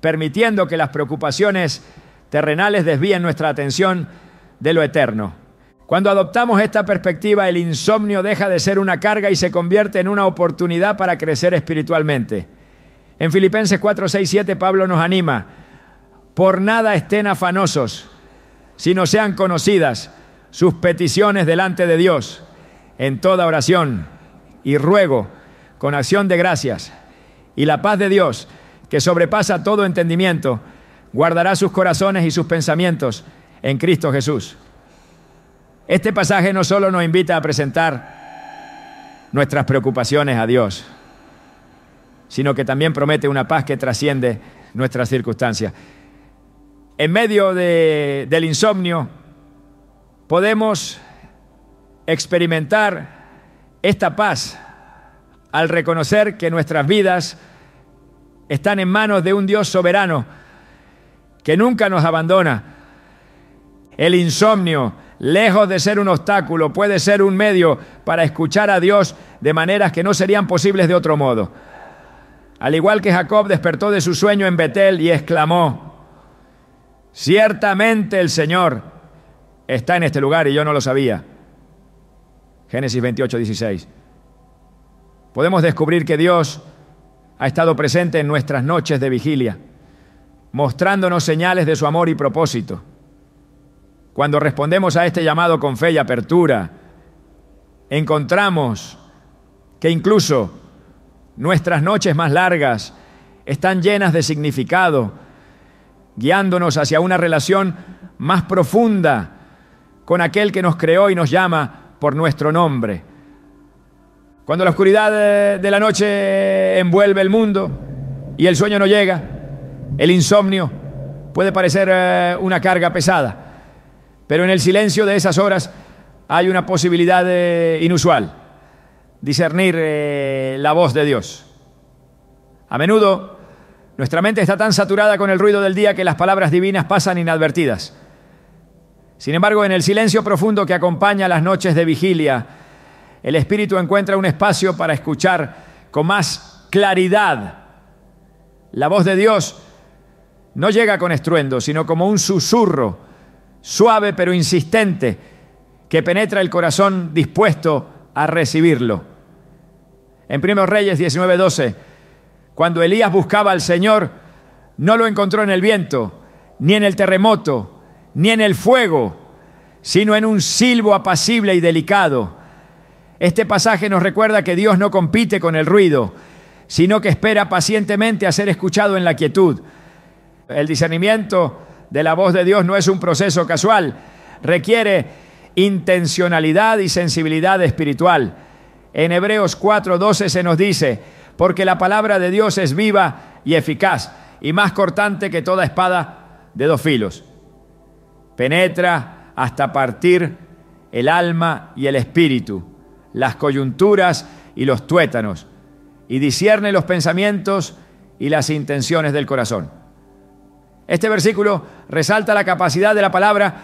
permitiendo que las preocupaciones terrenales desvíen nuestra atención de lo eterno. Cuando adoptamos esta perspectiva, el insomnio deja de ser una carga y se convierte en una oportunidad para crecer espiritualmente. En Filipenses 4:6-7 Pablo nos anima: por nada estén afanosos, sino sean conocidas sus peticiones delante de Dios, en toda oración y ruego, con acción de gracias. Y la paz de Dios, que sobrepasa todo entendimiento, guardará sus corazones y sus pensamientos en Cristo Jesús. Este pasaje no solo nos invita a presentar nuestras preocupaciones a Dios, sino que también promete una paz que trasciende nuestras circunstancias. En medio del insomnio podemos experimentar esta paz al reconocer que nuestras vidas están en manos de un Dios soberano que nunca nos abandona. El insomnio, lejos de ser un obstáculo, puede ser un medio para escuchar a Dios de maneras que no serían posibles de otro modo. Al igual que Jacob despertó de su sueño en Betel y exclamó: ciertamente el Señor está en este lugar y yo no lo sabía. Génesis 28:16. Podemos descubrir que Dios ha estado presente en nuestras noches de vigilia, mostrándonos señales de su amor y propósito. Cuando respondemos a este llamado con fe y apertura, encontramos que incluso nuestras noches más largas están llenas de significado, guiándonos hacia una relación más profunda con aquel que nos creó y nos llama por nuestro nombre. Cuando la oscuridad de la noche envuelve el mundo y el sueño no llega, el insomnio puede parecer una carga pesada, pero en el silencio de esas horas hay una posibilidad inusual: discernir la voz de Dios. A menudo nuestra mente está tan saturada con el ruido del día que las palabras divinas pasan inadvertidas. Sin embargo, en el silencio profundo que acompaña las noches de vigilia, el espíritu encuentra un espacio para escuchar con más claridad. La voz de Dios no llega con estruendo, sino como un susurro, suave pero insistente, que penetra el corazón dispuesto a recibirlo. En 1 Reyes 19:12, cuando Elías buscaba al Señor, no lo encontró en el viento, ni en el terremoto, ni en el fuego, sino en un silbo apacible y delicado. Este pasaje nos recuerda que Dios no compite con el ruido, sino que espera pacientemente a ser escuchado en la quietud. El discernimiento de la voz de Dios no es un proceso casual, requiere intencionalidad y sensibilidad espiritual. En Hebreos 4:12 se nos dice: porque la palabra de Dios es viva y eficaz, y más cortante que toda espada de dos filos. Penetra hasta partir el alma y el espíritu, las coyunturas y los tuétanos, y discierne los pensamientos y las intenciones del corazón. Este versículo resalta la capacidad de la palabra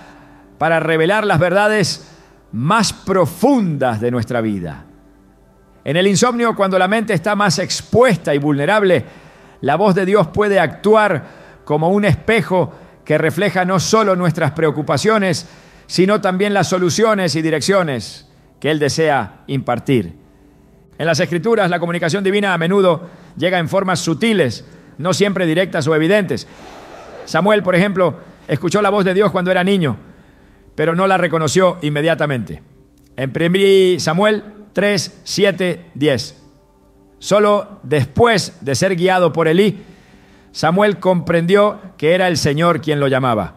para revelar las verdades más profundas de nuestra vida. En el insomnio, cuando la mente está más expuesta y vulnerable, la voz de Dios puede actuar como un espejo que refleja no solo nuestras preocupaciones, sino también las soluciones y direcciones que Él desea impartir. En las Escrituras, la comunicación divina a menudo llega en formas sutiles, no siempre directas o evidentes. Samuel, por ejemplo, escuchó la voz de Dios cuando era niño, pero no la reconoció inmediatamente. En 1 Samuel 3, 7, 10. Solo después de ser guiado por Elí, Samuel comprendió que era el Señor quien lo llamaba.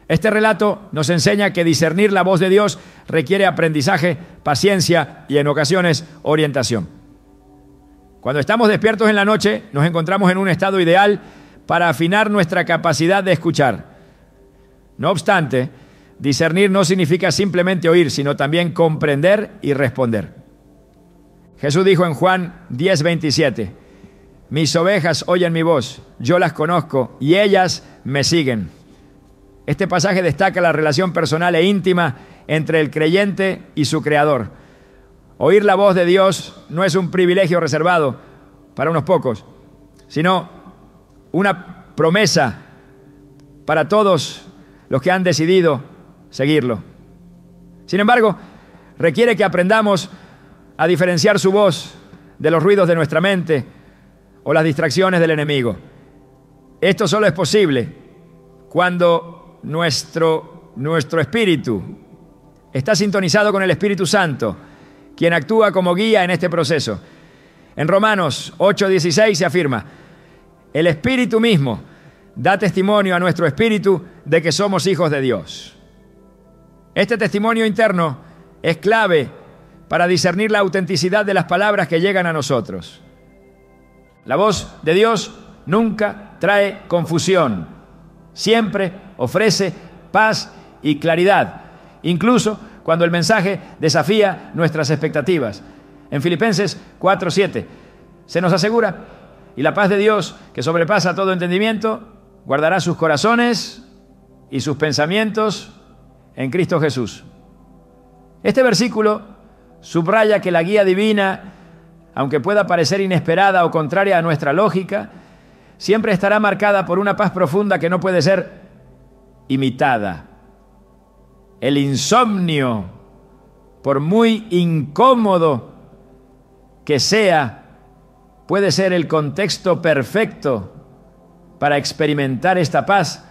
Este relato nos enseña que discernir la voz de Dios requiere aprendizaje, paciencia y en ocasiones orientación. Cuando estamos despiertos en la noche, nos encontramos en un estado ideal para afinar nuestra capacidad de escuchar. No obstante, discernir no significa simplemente oír, sino también comprender y responder. Jesús dijo en Juan 10:27, mis ovejas oyen mi voz, yo las conozco y ellas me siguen. Este pasaje destaca la relación personal e íntima entre el creyente y su Creador. Oír la voz de Dios no es un privilegio reservado para unos pocos, sino una promesa para todos los que han decidido seguirlo. Sin embargo, requiere que aprendamos a diferenciar su voz de los ruidos de nuestra mente o las distracciones del enemigo. Esto solo es posible cuando nuestro espíritu está sintonizado con el Espíritu Santo, quien actúa como guía en este proceso. En Romanos 8:16 se afirma: el Espíritu mismo da testimonio a nuestro espíritu de que somos hijos de Dios. Este testimonio interno es clave para discernir la autenticidad de las palabras que llegan a nosotros. La voz de Dios nunca trae confusión, siempre ofrece paz y claridad, incluso cuando el mensaje desafía nuestras expectativas. En Filipenses 4:7 se nos asegura: y la paz de Dios, que sobrepasa todo entendimiento, guardará sus corazones y sus pensamientos en Cristo Jesús. Este versículo subraya que la guía divina, aunque pueda parecer inesperada o contraria a nuestra lógica, siempre estará marcada por una paz profunda que no puede ser imitada. El insomnio, por muy incómodo que sea, puede ser el contexto perfecto para experimentar esta paz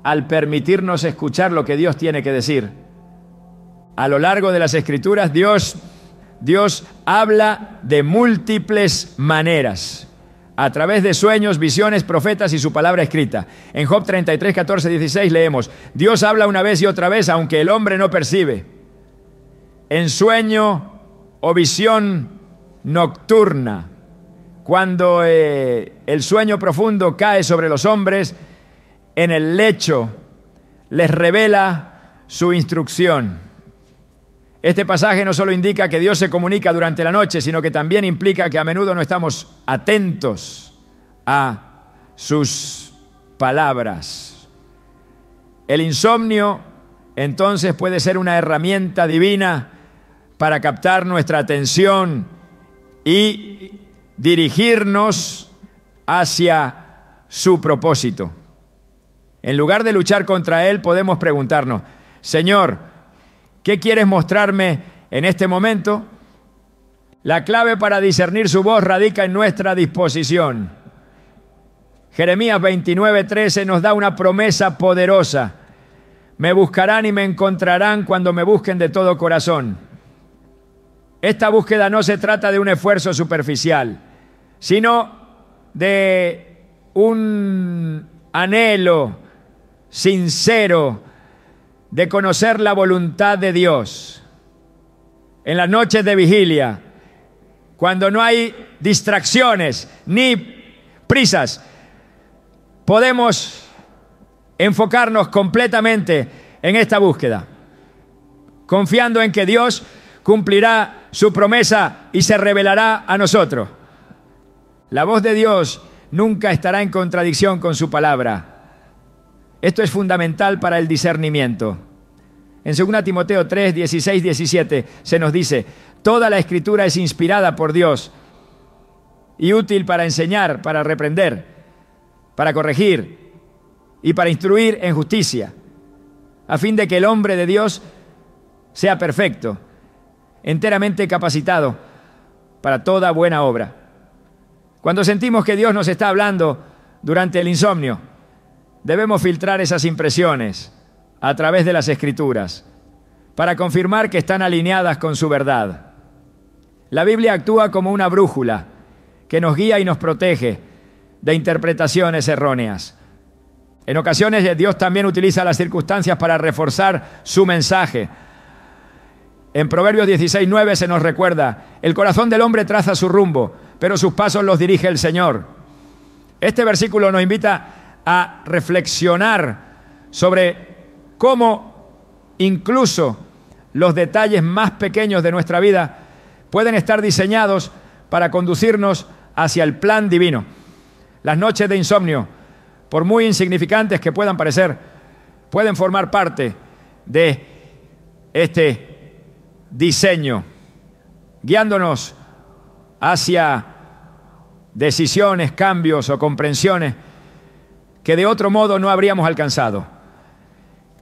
al permitirnos escuchar lo que Dios tiene que decir. A lo largo de las Escrituras, Dios habla de múltiples maneras. a través de sueños, visiones, profetas y su palabra escrita. En Job 33, 14, 16 leemos: Dios habla una vez y otra vez, aunque el hombre no percibe. En sueño o visión nocturna, cuando el sueño profundo cae sobre los hombres, en el lecho les revela su instrucción. Este pasaje no solo indica que Dios se comunica durante la noche, sino que también implica que a menudo no estamos atentos a sus palabras. El insomnio, entonces, puede ser una herramienta divina para captar nuestra atención y dirigirnos hacia su propósito. En lugar de luchar contra él, podemos preguntarnos: Señor, ¿qué quieres mostrarme en este momento? La clave para discernir su voz radica en nuestra disposición. Jeremías 29:13 nos da una promesa poderosa: me buscarán y me encontrarán cuando me busquen de todo corazón. Esta búsqueda no se trata de un esfuerzo superficial, sino de un anhelo sincero de conocer la voluntad de Dios. En las noches de vigilia, cuando no hay distracciones ni prisas, podemos enfocarnos completamente en esta búsqueda, confiando en que Dios cumplirá su promesa y se revelará a nosotros. La voz de Dios nunca estará en contradicción con su palabra. Esto es fundamental para el discernimiento. En 2 Timoteo 3, 16, 17 se nos dice: toda la Escritura es inspirada por Dios y útil para enseñar, para reprender, para corregir y para instruir en justicia, a fin de que el hombre de Dios sea perfecto, enteramente capacitado para toda buena obra. Cuando sentimos que Dios nos está hablando durante el insomnio, debemos filtrar esas impresiones a través de las Escrituras para confirmar que están alineadas con su verdad. La Biblia actúa como una brújula que nos guía y nos protege de interpretaciones erróneas. En ocasiones Dios también utiliza las circunstancias para reforzar su mensaje. En Proverbios 16:9 se nos recuerda: el corazón del hombre traza su rumbo, pero sus pasos los dirige el Señor. Este versículo nos invita a reflexionar sobre cómo incluso los detalles más pequeños de nuestra vida pueden estar diseñados para conducirnos hacia el plan divino. Las noches de insomnio, por muy insignificantes que puedan parecer, pueden formar parte de este diseño, guiándonos hacia decisiones, cambios o comprensiones que de otro modo no habríamos alcanzado.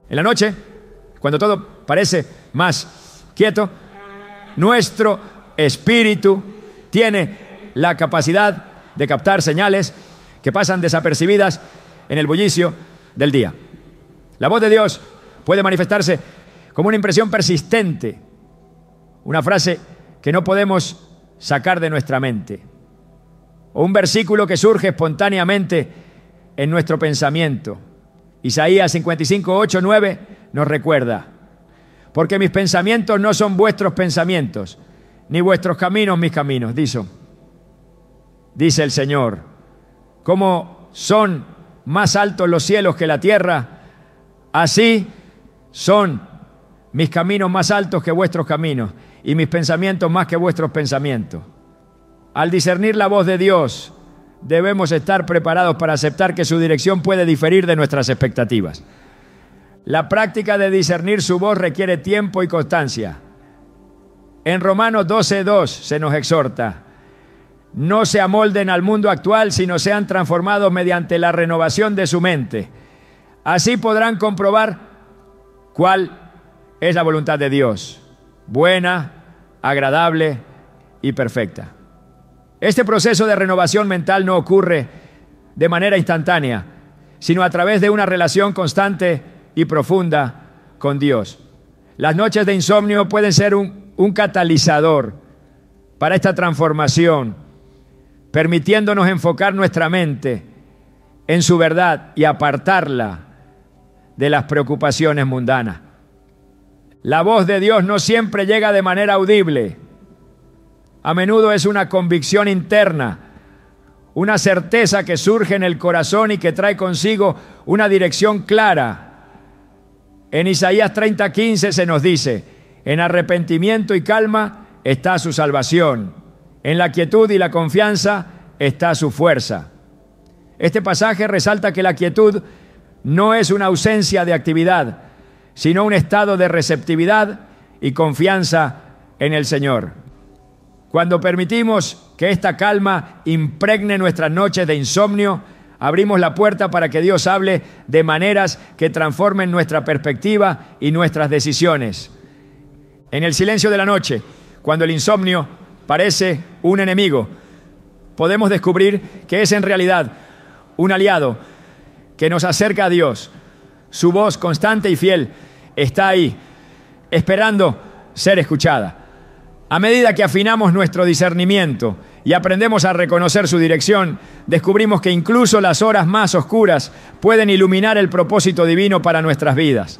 En la noche, cuando todo parece más quieto, nuestro espíritu tiene la capacidad de captar señales que pasan desapercibidas en el bullicio del día. La voz de Dios puede manifestarse como una impresión persistente, una frase que no podemos sacar de nuestra mente, o un versículo que surge espontáneamente en nuestro pensamiento. Isaías 55, 8, 9 nos recuerda: porque mis pensamientos no son vuestros pensamientos, ni vuestros caminos mis caminos, dice el Señor. Como son más altos los cielos que la tierra, así son mis caminos más altos que vuestros caminos, y mis pensamientos más que vuestros pensamientos. Al discernir la voz de Dios, debemos estar preparados para aceptar que su dirección puede diferir de nuestras expectativas. La práctica de discernir su voz requiere tiempo y constancia. En Romanos 12:2 se nos exhorta: no se amolden al mundo actual, sino sean transformados mediante la renovación de su mente. Así podrán comprobar cuál es la voluntad de Dios, buena, agradable y perfecta. Este proceso de renovación mental no ocurre de manera instantánea, sino a través de una relación constante y profunda con Dios. Las noches de insomnio pueden ser un catalizador para esta transformación, permitiéndonos enfocar nuestra mente en su verdad y apartarla de las preocupaciones mundanas. La voz de Dios no siempre llega de manera audible. A menudo es una convicción interna, una certeza que surge en el corazón y que trae consigo una dirección clara. En Isaías 30:15 se nos dice: en arrepentimiento y calma está su salvación, en la quietud y la confianza está su fuerza. Este pasaje resalta que la quietud no es una ausencia de actividad, sino un estado de receptividad y confianza en el Señor. Cuando permitimos que esta calma impregne nuestras noches de insomnio, abrimos la puerta para que Dios hable de maneras que transformen nuestra perspectiva y nuestras decisiones. En el silencio de la noche, cuando el insomnio parece un enemigo, podemos descubrir que es en realidad un aliado que nos acerca a Dios. Su voz constante y fiel está ahí, esperando ser escuchada. A medida que afinamos nuestro discernimiento y aprendemos a reconocer su dirección, descubrimos que incluso las horas más oscuras pueden iluminar el propósito divino para nuestras vidas.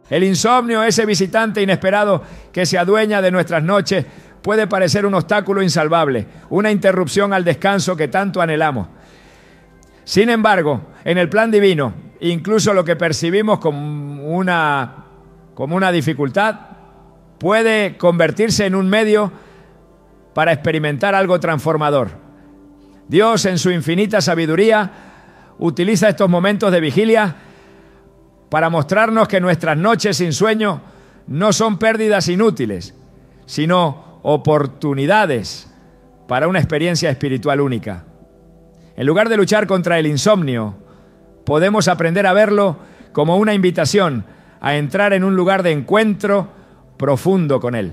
El insomnio, ese visitante inesperado que se adueña de nuestras noches, puede parecer un obstáculo insalvable, una interrupción al descanso que tanto anhelamos. Sin embargo, en el plan divino, incluso lo que percibimos como una dificultad puede convertirse en un medio para experimentar algo transformador. Dios, en su infinita sabiduría, utiliza estos momentos de vigilia para mostrarnos que nuestras noches sin sueño no son pérdidas inútiles, sino oportunidades para una experiencia espiritual única. En lugar de luchar contra el insomnio, podemos aprender a verlo como una invitación a entrar en un lugar de encuentro profundo con Él.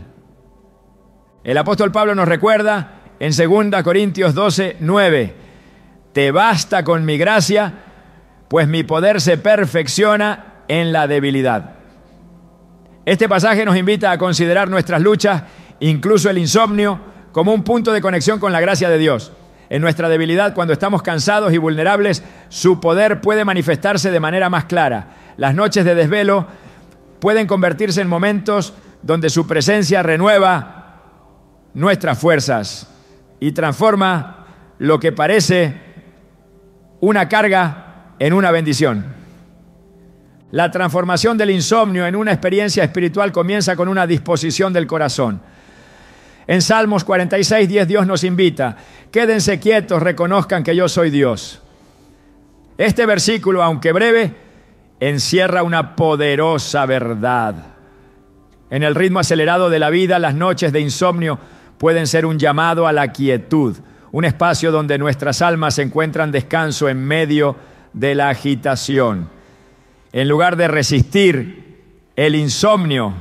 El apóstol Pablo nos recuerda en 2 Corintios 12:9: te basta con mi gracia, pues mi poder se perfecciona en la debilidad. Este pasaje nos invita a considerar nuestras luchas, incluso el insomnio, como un punto de conexión con la gracia de Dios. En nuestra debilidad, cuando estamos cansados y vulnerables, su poder puede manifestarse de manera más clara. Las noches de desvelo pueden convertirse en momentos donde su presencia renueva nuestras fuerzas y transforma lo que parece una carga en una bendición. La transformación del insomnio en una experiencia espiritual comienza con una disposición del corazón. En Salmos 46:10 Dios nos invita: quédense quietos, reconozcan que yo soy Dios. Este versículo, aunque breve, encierra una poderosa verdad. En el ritmo acelerado de la vida, las noches de insomnio pueden ser un llamado a la quietud, un espacio donde nuestras almas encuentran descanso en medio de la agitación. En lugar de resistir el insomnio,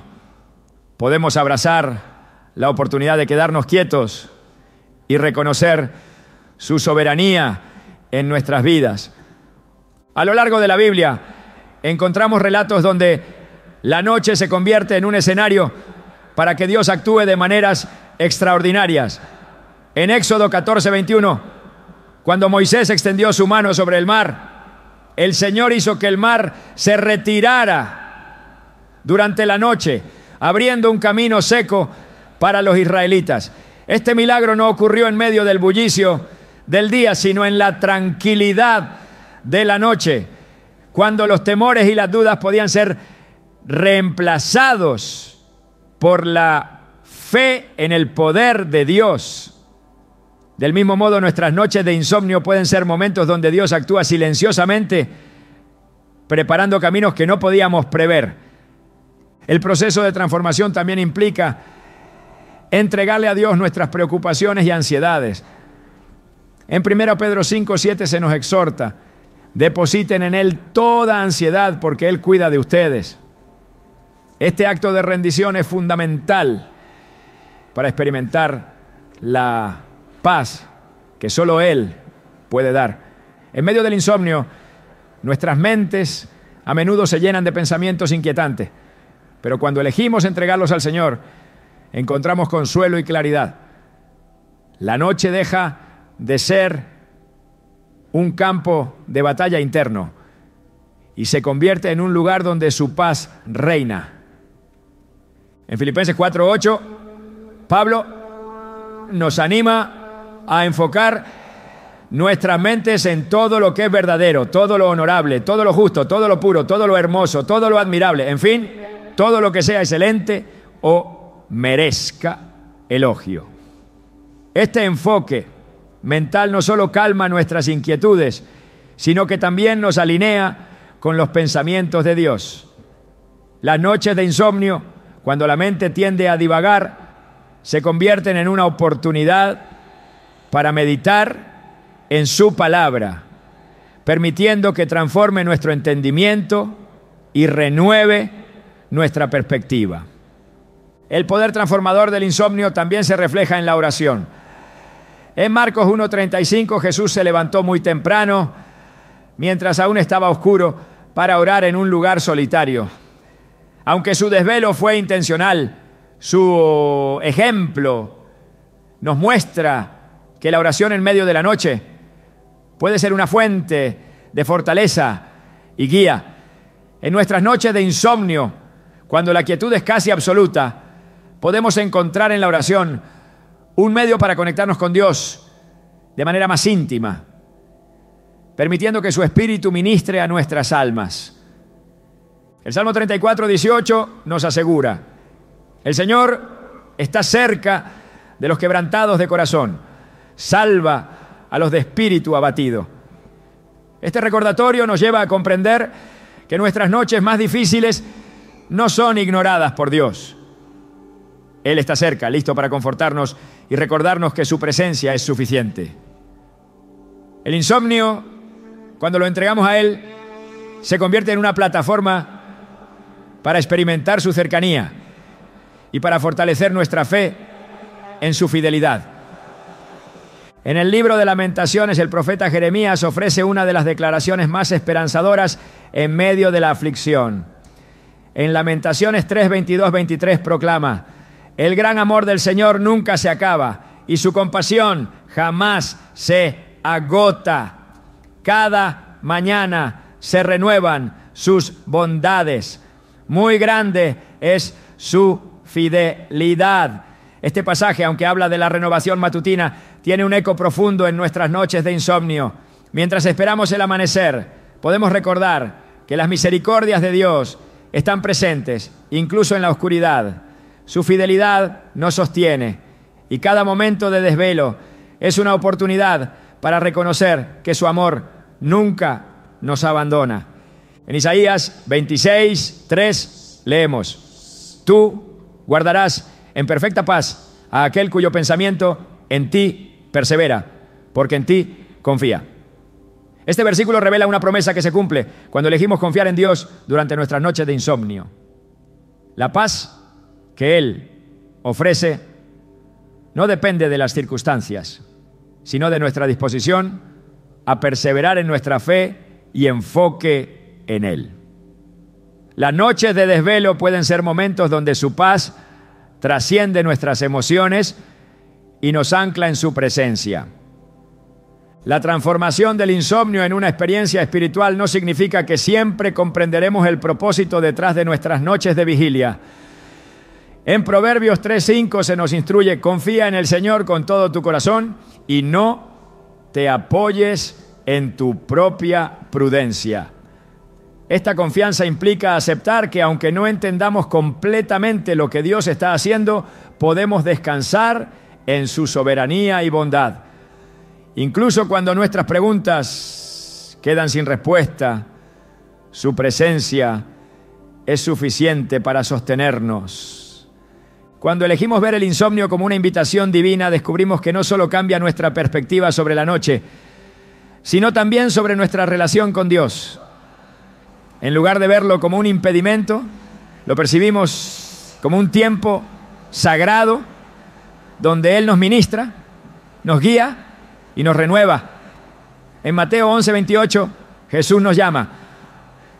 podemos abrazar la oportunidad de quedarnos quietos y reconocer su soberanía en nuestras vidas. A lo largo de la Biblia encontramos relatos donde la noche se convierte en un escenario para que Dios actúe de maneras extraordinarias. En Éxodo 14:21, cuando Moisés extendió su mano sobre el mar, el Señor hizo que el mar se retirara durante la noche, abriendo un camino seco para los israelitas. Este milagro no ocurrió en medio del bullicio del día, sino en la tranquilidad de la noche, cuando los temores y las dudas podían ser reemplazados por la fe en el poder de Dios. Del mismo modo, nuestras noches de insomnio pueden ser momentos donde Dios actúa silenciosamente, preparando caminos que no podíamos prever. El proceso de transformación también implica entregarle a Dios nuestras preocupaciones y ansiedades. En 1 Pedro 5:7 se nos exhorta: depositen en Él toda ansiedad porque Él cuida de ustedes. Este acto de rendición es fundamental para experimentar la paz que solo Él puede dar. En medio del insomnio, nuestras mentes a menudo se llenan de pensamientos inquietantes, pero cuando elegimos entregarlos al Señor, encontramos consuelo y claridad. La noche deja de ser un campo de batalla interno y se convierte en un lugar donde su paz reina. En Filipenses 4:8, Pablo nos anima a enfocar nuestras mentes en todo lo que es verdadero, todo lo honorable, todo lo justo, todo lo puro, todo lo hermoso, todo lo admirable, en fin, todo lo que sea excelente o merezca elogio. Este enfoque mental no solo calma nuestras inquietudes, sino que también nos alinea con los pensamientos de Dios. Las noches de insomnio, cuando la mente tiende a divagar, se convierten en una oportunidad para meditar en su palabra, permitiendo que transforme nuestro entendimiento y renueve nuestra perspectiva. El poder transformador del insomnio también se refleja en la oración. En Marcos 1:35, Jesús se levantó muy temprano, mientras aún estaba oscuro, para orar en un lugar solitario. Aunque su desvelo fue intencional, su ejemplo nos muestra que la oración en medio de la noche puede ser una fuente de fortaleza y guía. En nuestras noches de insomnio, cuando la quietud es casi absoluta, podemos encontrar en la oración un medio para conectarnos con Dios de manera más íntima, permitiendo que su Espíritu ministre a nuestras almas. El Salmo 34:18 nos asegura: el Señor está cerca de los quebrantados de corazón, salva a los de espíritu abatido. Este recordatorio nos lleva a comprender que nuestras noches más difíciles no son ignoradas por Dios. Él está cerca, listo para confortarnos y recordarnos que su presencia es suficiente. El insomnio, cuando lo entregamos a Él, se convierte en una plataforma para experimentar su cercanía y para fortalecer nuestra fe en su fidelidad. En el libro de Lamentaciones, el profeta Jeremías ofrece una de las declaraciones más esperanzadoras en medio de la aflicción. En Lamentaciones 3:22-23 proclama: el gran amor del Señor nunca se acaba y su compasión jamás se agota. Cada mañana se renuevan sus bondades. Muy grande es su fidelidad. Este pasaje, aunque habla de la renovación matutina, tiene un eco profundo en nuestras noches de insomnio. Mientras esperamos el amanecer, podemos recordar que las misericordias de Dios están presentes, incluso en la oscuridad. Su fidelidad nos sostiene y cada momento de desvelo es una oportunidad para reconocer que su amor nunca nos abandona. En Isaías 26:3 leemos: tú guardarás en perfecta paz a aquel cuyo pensamiento en ti persevera, porque en ti confía. Este versículo revela una promesa que se cumple cuando elegimos confiar en Dios durante nuestras noches de insomnio. La paz que Él ofrece no depende de las circunstancias, sino de nuestra disposición a perseverar en nuestra fe y enfoque en Él. Las noches de desvelo pueden ser momentos donde su paz trasciende nuestras emociones y nos ancla en su presencia. La transformación del insomnio en una experiencia espiritual no significa que siempre comprenderemos el propósito detrás de nuestras noches de vigilia. En Proverbios 3:5 se nos instruye: confía en el Señor con todo tu corazón y no te apoyes en tu propia prudencia. Esta confianza implica aceptar que aunque no entendamos completamente lo que Dios está haciendo, podemos descansar en su soberanía y bondad. Incluso cuando nuestras preguntas quedan sin respuesta, su presencia es suficiente para sostenernos. Cuando elegimos ver el insomnio como una invitación divina, descubrimos que no solo cambia nuestra perspectiva sobre la noche, sino también sobre nuestra relación con Dios. En lugar de verlo como un impedimento, lo percibimos como un tiempo sagrado donde Él nos ministra, nos guía y nos renueva. En Mateo 11:28, Jesús nos llama: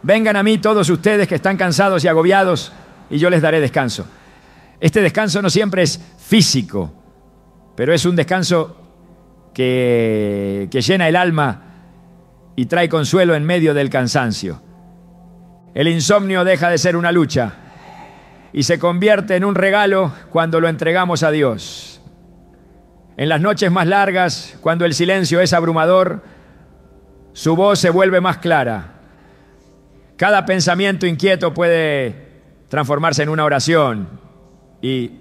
vengan a mí todos ustedes que están cansados y agobiados, y yo les daré descanso. Este descanso no siempre es físico, pero es un descanso que llena el alma y trae consuelo en medio del cansancio. El insomnio deja de ser una lucha y se convierte en un regalo cuando lo entregamos a Dios. En las noches más largas, cuando el silencio es abrumador, su voz se vuelve más clara. Cada pensamiento inquieto puede transformarse en una oración y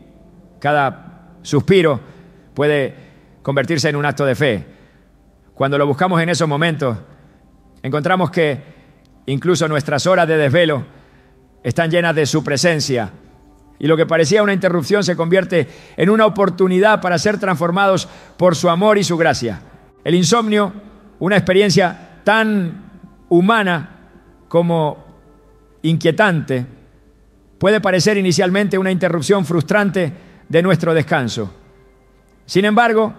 cada suspiro puede convertirse en un acto de fe. Cuando lo buscamos en esos momentos, encontramos que incluso nuestras horas de desvelo están llenas de su presencia y lo que parecía una interrupción se convierte en una oportunidad para ser transformados por su amor y su gracia. El insomnio, una experiencia tan humana como inquietante, puede parecer inicialmente una interrupción frustrante de nuestro descanso. Sin embargo,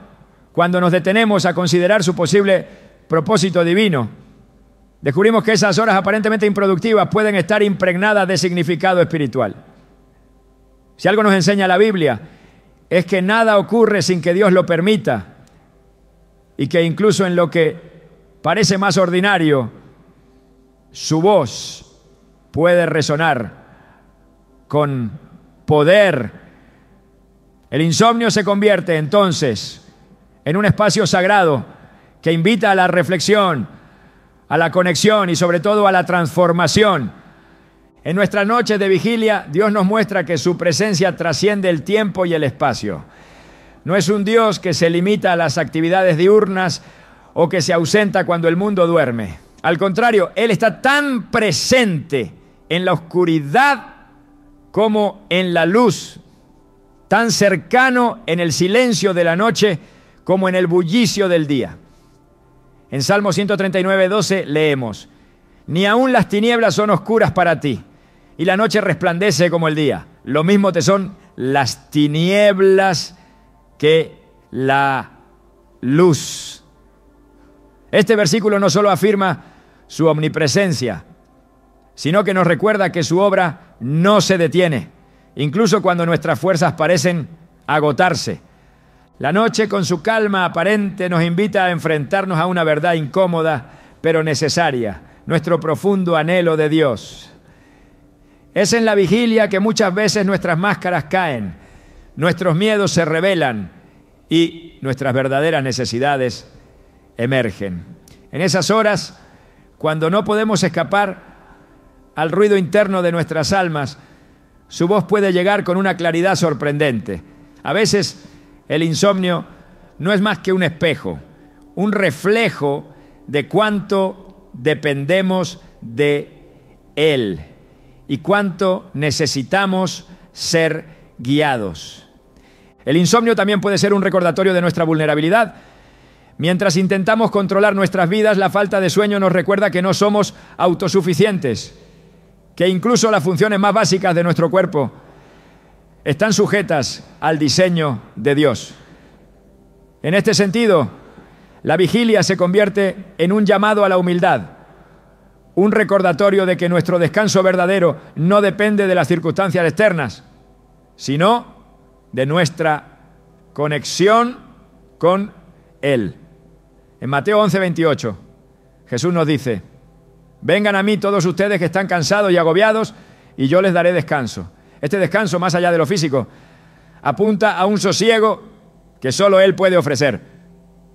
cuando nos detenemos a considerar su posible propósito divino, descubrimos que esas horas aparentemente improductivas pueden estar impregnadas de significado espiritual. Si algo nos enseña la Biblia, es que nada ocurre sin que Dios lo permita y que incluso en lo que parece más ordinario, su voz puede resonar con poder. El insomnio se convierte entonces en un espacio sagrado que invita a la reflexión, a la conexión y sobre todo a la transformación. En nuestras noches de vigilia, Dios nos muestra que su presencia trasciende el tiempo y el espacio. No es un Dios que se limita a las actividades diurnas o que se ausenta cuando el mundo duerme. Al contrario, Él está tan presente en la oscuridad como en la luz, tan cercano en el silencio de la noche como en el bullicio del día. En Salmo 139:12 leemos: ni aun las tinieblas son oscuras para ti, y la noche resplandece como el día. Lo mismo te son las tinieblas que la luz. Este versículo no solo afirma su omnipresencia, sino que nos recuerda que su obra no se detiene, incluso cuando nuestras fuerzas parecen agotarse. La noche, con su calma aparente, nos invita a enfrentarnos a una verdad incómoda, pero necesaria: nuestro profundo anhelo de Dios. Es en la vigilia que muchas veces nuestras máscaras caen, nuestros miedos se revelan y nuestras verdaderas necesidades emergen. En esas horas, cuando no podemos escapar al ruido interno de nuestras almas, su voz puede llegar con una claridad sorprendente. A veces el insomnio no es más que un espejo, un reflejo de cuánto dependemos de Él y cuánto necesitamos ser guiados. El insomnio también puede ser un recordatorio de nuestra vulnerabilidad. Mientras intentamos controlar nuestras vidas, la falta de sueño nos recuerda que no somos autosuficientes, que incluso las funciones más básicas de nuestro cuerpo están sujetas al diseño de Dios. En este sentido, la vigilia se convierte en un llamado a la humildad, un recordatorio de que nuestro descanso verdadero no depende de las circunstancias externas, sino de nuestra conexión con Él. En Mateo 11:28, Jesús nos dice: vengan a mí todos ustedes que están cansados y agobiados, y yo les daré descanso. Este descanso, más allá de lo físico, apunta a un sosiego que solo Él puede ofrecer,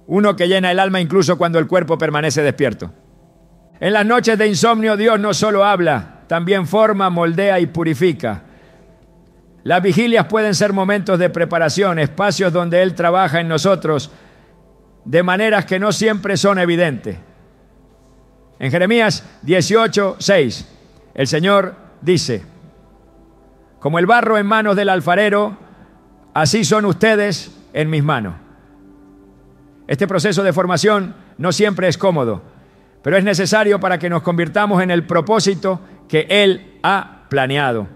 uno que llena el alma incluso cuando el cuerpo permanece despierto. En las noches de insomnio, Dios no solo habla, también forma, moldea y purifica. Las vigilias pueden ser momentos de preparación, espacios donde Él trabaja en nosotros de maneras que no siempre son evidentes. En Jeremías 18:6, el Señor dice: como el barro en manos del alfarero, así son ustedes en mis manos. Este proceso de formación no siempre es cómodo, pero es necesario para que nos convirtamos en el propósito que Él ha planeado.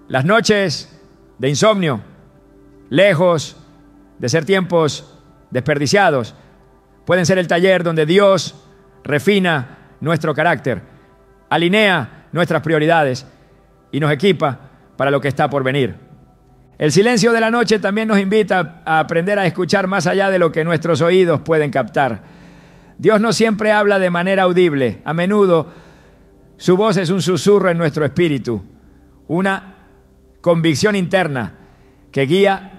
Las noches de insomnio, lejos de ser tiempos desperdiciados, pueden ser el taller donde Dios refina nuestro carácter, alinea nuestras prioridades y nos equipa para lo que está por venir. El silencio de la noche también nos invita a aprender a escuchar más allá de lo que nuestros oídos pueden captar. Dios no siempre habla de manera audible. A menudo su voz es un susurro en nuestro espíritu, una convicción interna que guía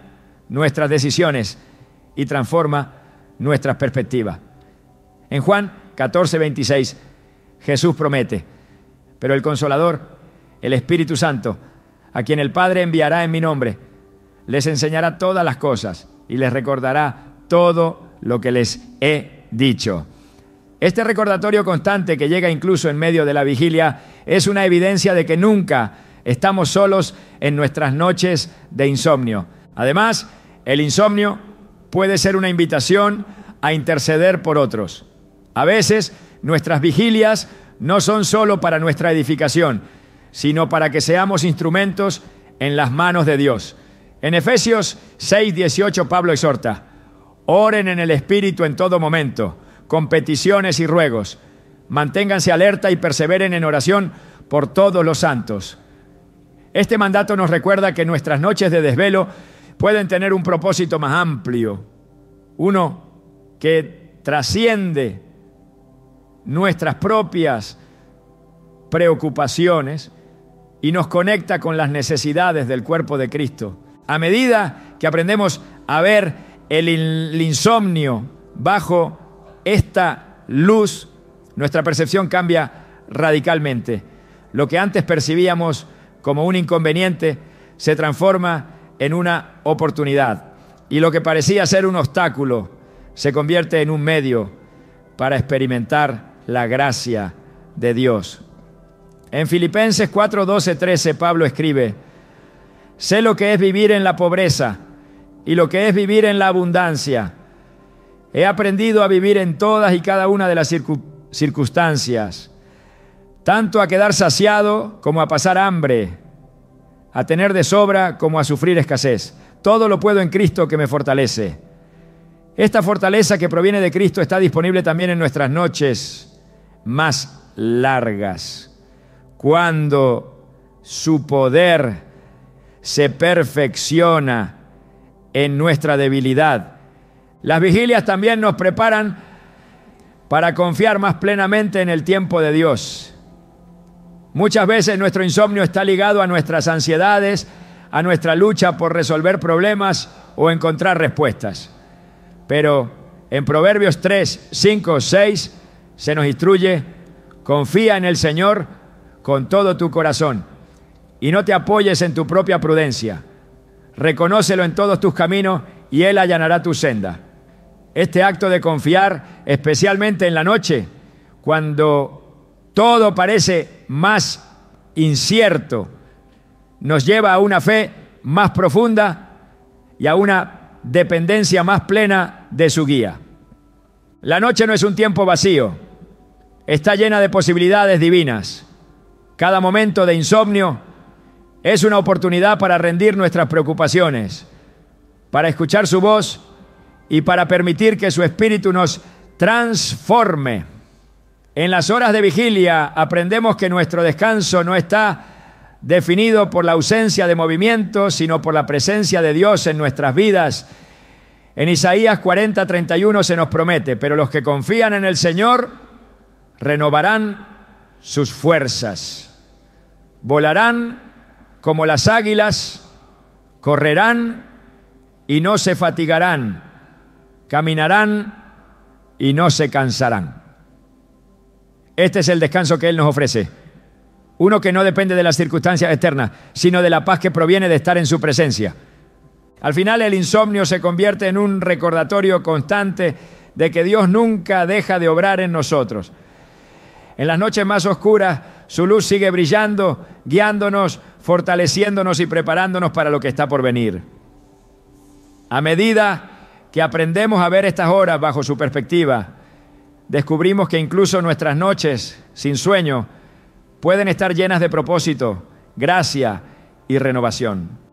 nuestras decisiones y transforma nuestras perspectivas. En Juan 14:26, Jesús promete: pero el Consolador, el Espíritu Santo, a quien el Padre enviará en mi nombre, les enseñará todas las cosas y les recordará todo lo que les he dicho. Este recordatorio constante que llega incluso en medio de la vigilia es una evidencia de que nunca estamos solos en nuestras noches de insomnio. Además, el insomnio puede ser una invitación a interceder por otros. A veces, nuestras vigilias no son solo para nuestra edificación, sino para que seamos instrumentos en las manos de Dios. En Efesios 6:18, Pablo exhorta: oren en el Espíritu en todo momento, con peticiones y ruegos. Manténganse alerta y perseveren en oración por todos los santos. Este mandato nos recuerda que nuestras noches de desvelo pueden tener un propósito más amplio, uno que trasciende nuestras propias preocupaciones y nos conecta con las necesidades del cuerpo de Cristo. A medida que aprendemos a ver el insomnio bajo esta luz, nuestra percepción cambia radicalmente. Lo que antes percibíamos como un inconveniente se transforma en una oportunidad, y lo que parecía ser un obstáculo se convierte en un medio para experimentar la gracia de Dios. En Filipenses 4:12-13, Pablo escribe: sé lo que es vivir en la pobreza y lo que es vivir en la abundancia. He aprendido a vivir en todas y cada una de las circunstancias, tanto a quedar saciado como a pasar hambre, a tener de sobra como a sufrir escasez. Todo lo puedo en Cristo que me fortalece. Esta fortaleza que proviene de Cristo está disponible también en nuestras noches más largas, cuando su poder se perfecciona en nuestra debilidad. Las vigilias también nos preparan para confiar más plenamente en el tiempo de Dios. Muchas veces nuestro insomnio está ligado a nuestras ansiedades, a nuestra lucha por resolver problemas o encontrar respuestas. Pero en Proverbios 3, 5, 6 se nos instruye: confía en el Señor con todo tu corazón y no te apoyes en tu propia prudencia. Reconócelo en todos tus caminos y Él allanará tu senda. Este acto de confiar, especialmente en la noche, cuando todo parece más incierto, nos lleva a una fe más profunda y a una dependencia más plena de su guía. La noche no es un tiempo vacío, está llena de posibilidades divinas. Cada momento de insomnio es una oportunidad para rendir nuestras preocupaciones, para escuchar su voz y para permitir que su espíritu nos transforme. En las horas de vigilia aprendemos que nuestro descanso no está definido por la ausencia de movimiento, sino por la presencia de Dios en nuestras vidas. En Isaías 40:31 se nos promete: pero los que confían en el Señor renovarán sus fuerzas, volarán como las águilas, correrán y no se fatigarán, caminarán y no se cansarán. Este es el descanso que Él nos ofrece. Uno que no depende de las circunstancias externas, sino de la paz que proviene de estar en su presencia. Al final, el insomnio se convierte en un recordatorio constante de que Dios nunca deja de obrar en nosotros. En las noches más oscuras, su luz sigue brillando, guiándonos, fortaleciéndonos y preparándonos para lo que está por venir. A medida que aprendemos a ver estas horas bajo su perspectiva, descubrimos que incluso nuestras noches sin sueño pueden estar llenas de propósito, gracia y renovación.